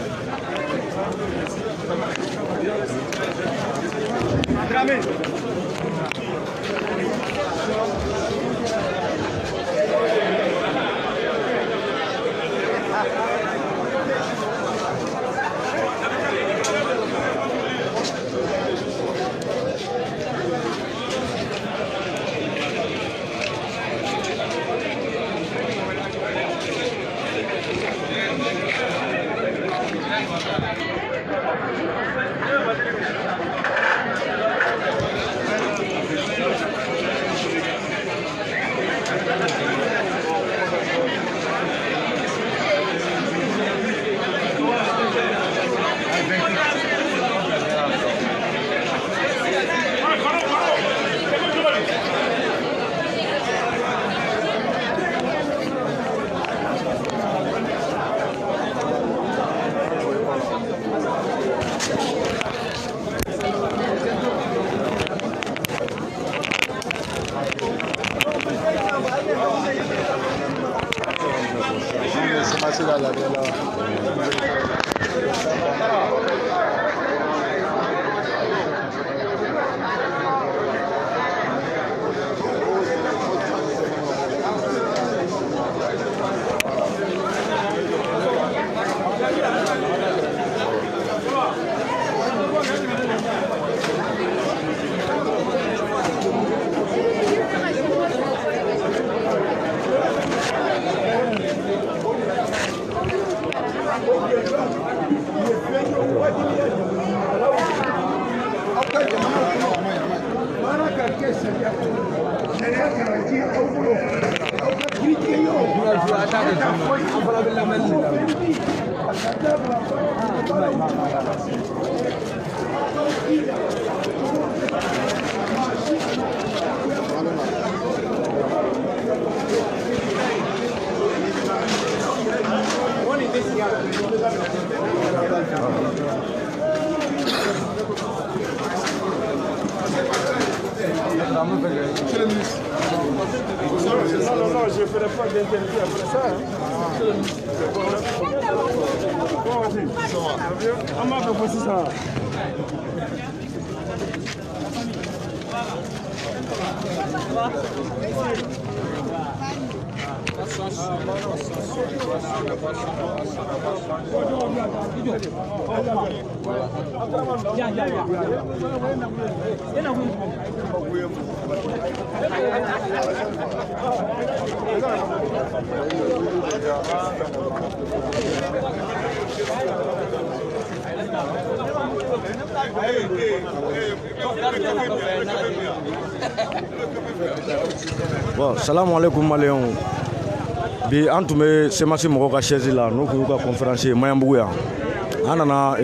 Non, je ne ferai pas d'interview après ça. Bon, vas-y. On m'a fait ça. Bon, salam alaikum Maléon. Bi an tun bɛ semasi mɔgɔw ka chaise la n'o kun y'u ka conférencier Mayanbugu yan. An nana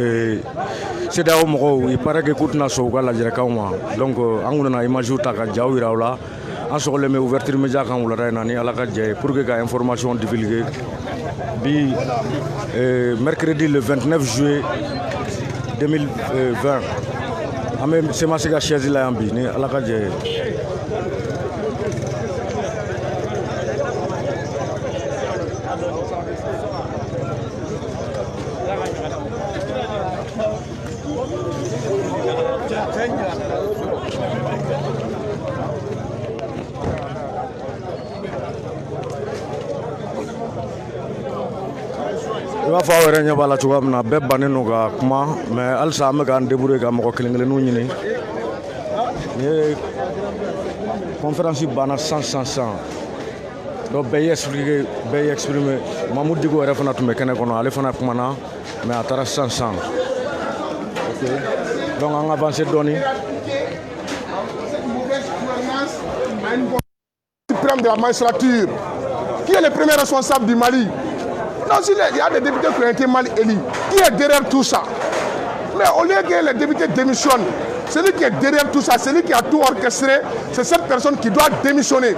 CEDEAO mɔgɔw il paraît que k'u tɛna sɔn u ka lajɛrɛkanw ma. Donc an kun nana images ta ka jaw yira u la. An sɔgɔlen bɛ ouverture média kan wulada in na ni Ala ka jɛ ye pour que ka information divulguer. Bi mercredi le 29 juillet 2020 an bɛ semasi ka chaise la yan bi ni Ala ka jɛ ye. I b'a fɔ aw yɛrɛ ɲɛ b'a la cogoya min na bɛɛ bannen don ka kuma mais halisa an bɛ k'an débrouiller ka mɔgɔ kelen kelenninw ɲini ni ye conférence banna san donc bɛɛ y'i expliquer bɛɛ y'i exprimer Mamadou Diko yɛrɛ fana tun bɛ kɛnɛ kɔnɔ ale fana kumana mais a taara san ok donc an ka avancer dɔɔni. Suprême de la magistrature, qui est le premier responsable du Mali. Non, il y a des députés qui ont été mal élus. Qui est derrière tout ça? Mais au lieu que les députés démissionnent, celui qui est derrière tout ça, celui qui a tout orchestré, c'est cette personne qui doit démissionner.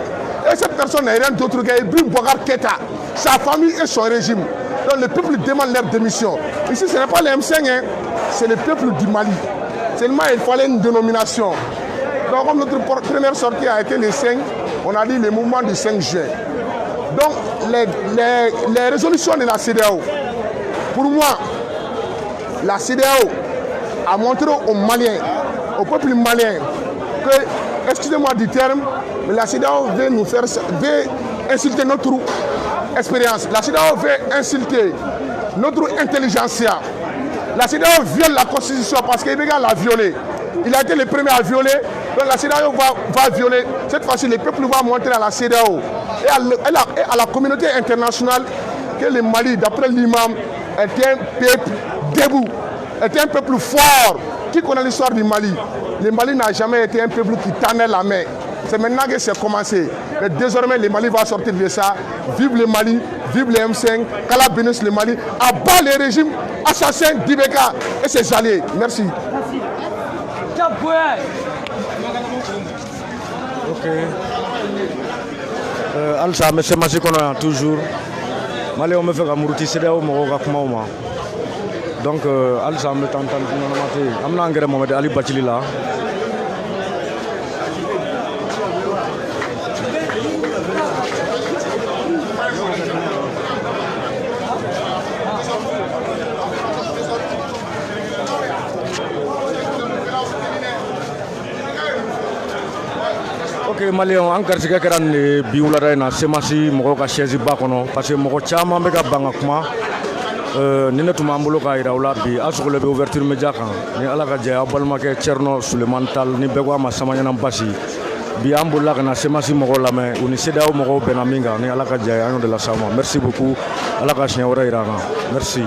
Et cette personne n'est rien d'autre qu'Ibrahim Boubacar Keïta, sa famille et son régime. Donc le peuple demande leur démission. Ici, ce n'est pas les M5, hein, c'est le peuple du Mali. Seulement, il fallait une dénomination. Donc, comme notre première sortie a été le 5, on a dit le mouvement du 5 juin. Donc, les résolutions de la CEDEAO, pour moi, la CEDEAO a montré aux Maliens, au peuple malien, que, excusez-moi du terme, mais la CEDEAO veut insulter notre expérience. La CEDEAO veut insulter notre intelligentsia. La CEDEAO viole la Constitution parce qu'Ibeka l'a violée. Il a été le premier à violer, donc la CEDEAO va violer. Cette fois-ci, le peuple va montrer à la CEDEAO et à la communauté internationale que le Mali, d'après l'imam, est un peuple debout, est un peuple fort. Qui connaît l'histoire du Mali? Le Mali n'a jamais été un peuple qui tendait la main. C'est maintenant que c'est commencé. Mais désormais, le Mali va sortir de ça. Vive le Mali, vive les M5, qu'Allah bénisse le Mali, abat les régimes assassins d'Ibeka et ses alliés. Merci. Ok. Alsa mais c'est massi kono yan toujours. Mali on me fait ka muruti CEDEAO mɔgɔw ka kumaw ma. Donc alsa me tantan nonamate. Amna engrais Mohamed Ali Bachili la. ok Maliens an garisɛgɛ kɛra nin de bi wulada in na semasi mɔgɔw ka chaise ba kɔnɔ parce que mɔgɔ caman bɛ ka ban ka kuma ni ne tun b'an bolo k'a yira u la bi a sɔgɔlen bɛ ouverture média kan ni ala ka jɛ aw balimakɛ Thierno Sulemani Tall ni bɛɛ ko a ma Samaɲana Basi bi an bolila ka na semasi mɔgɔw lamɛn u ni CEDEAO mɔgɔw bɛnna min kan ni ala ka jɛ an y'o de las'aw ma merci beaucoup ala ka siɲɛ wɛrɛ yira an na merci.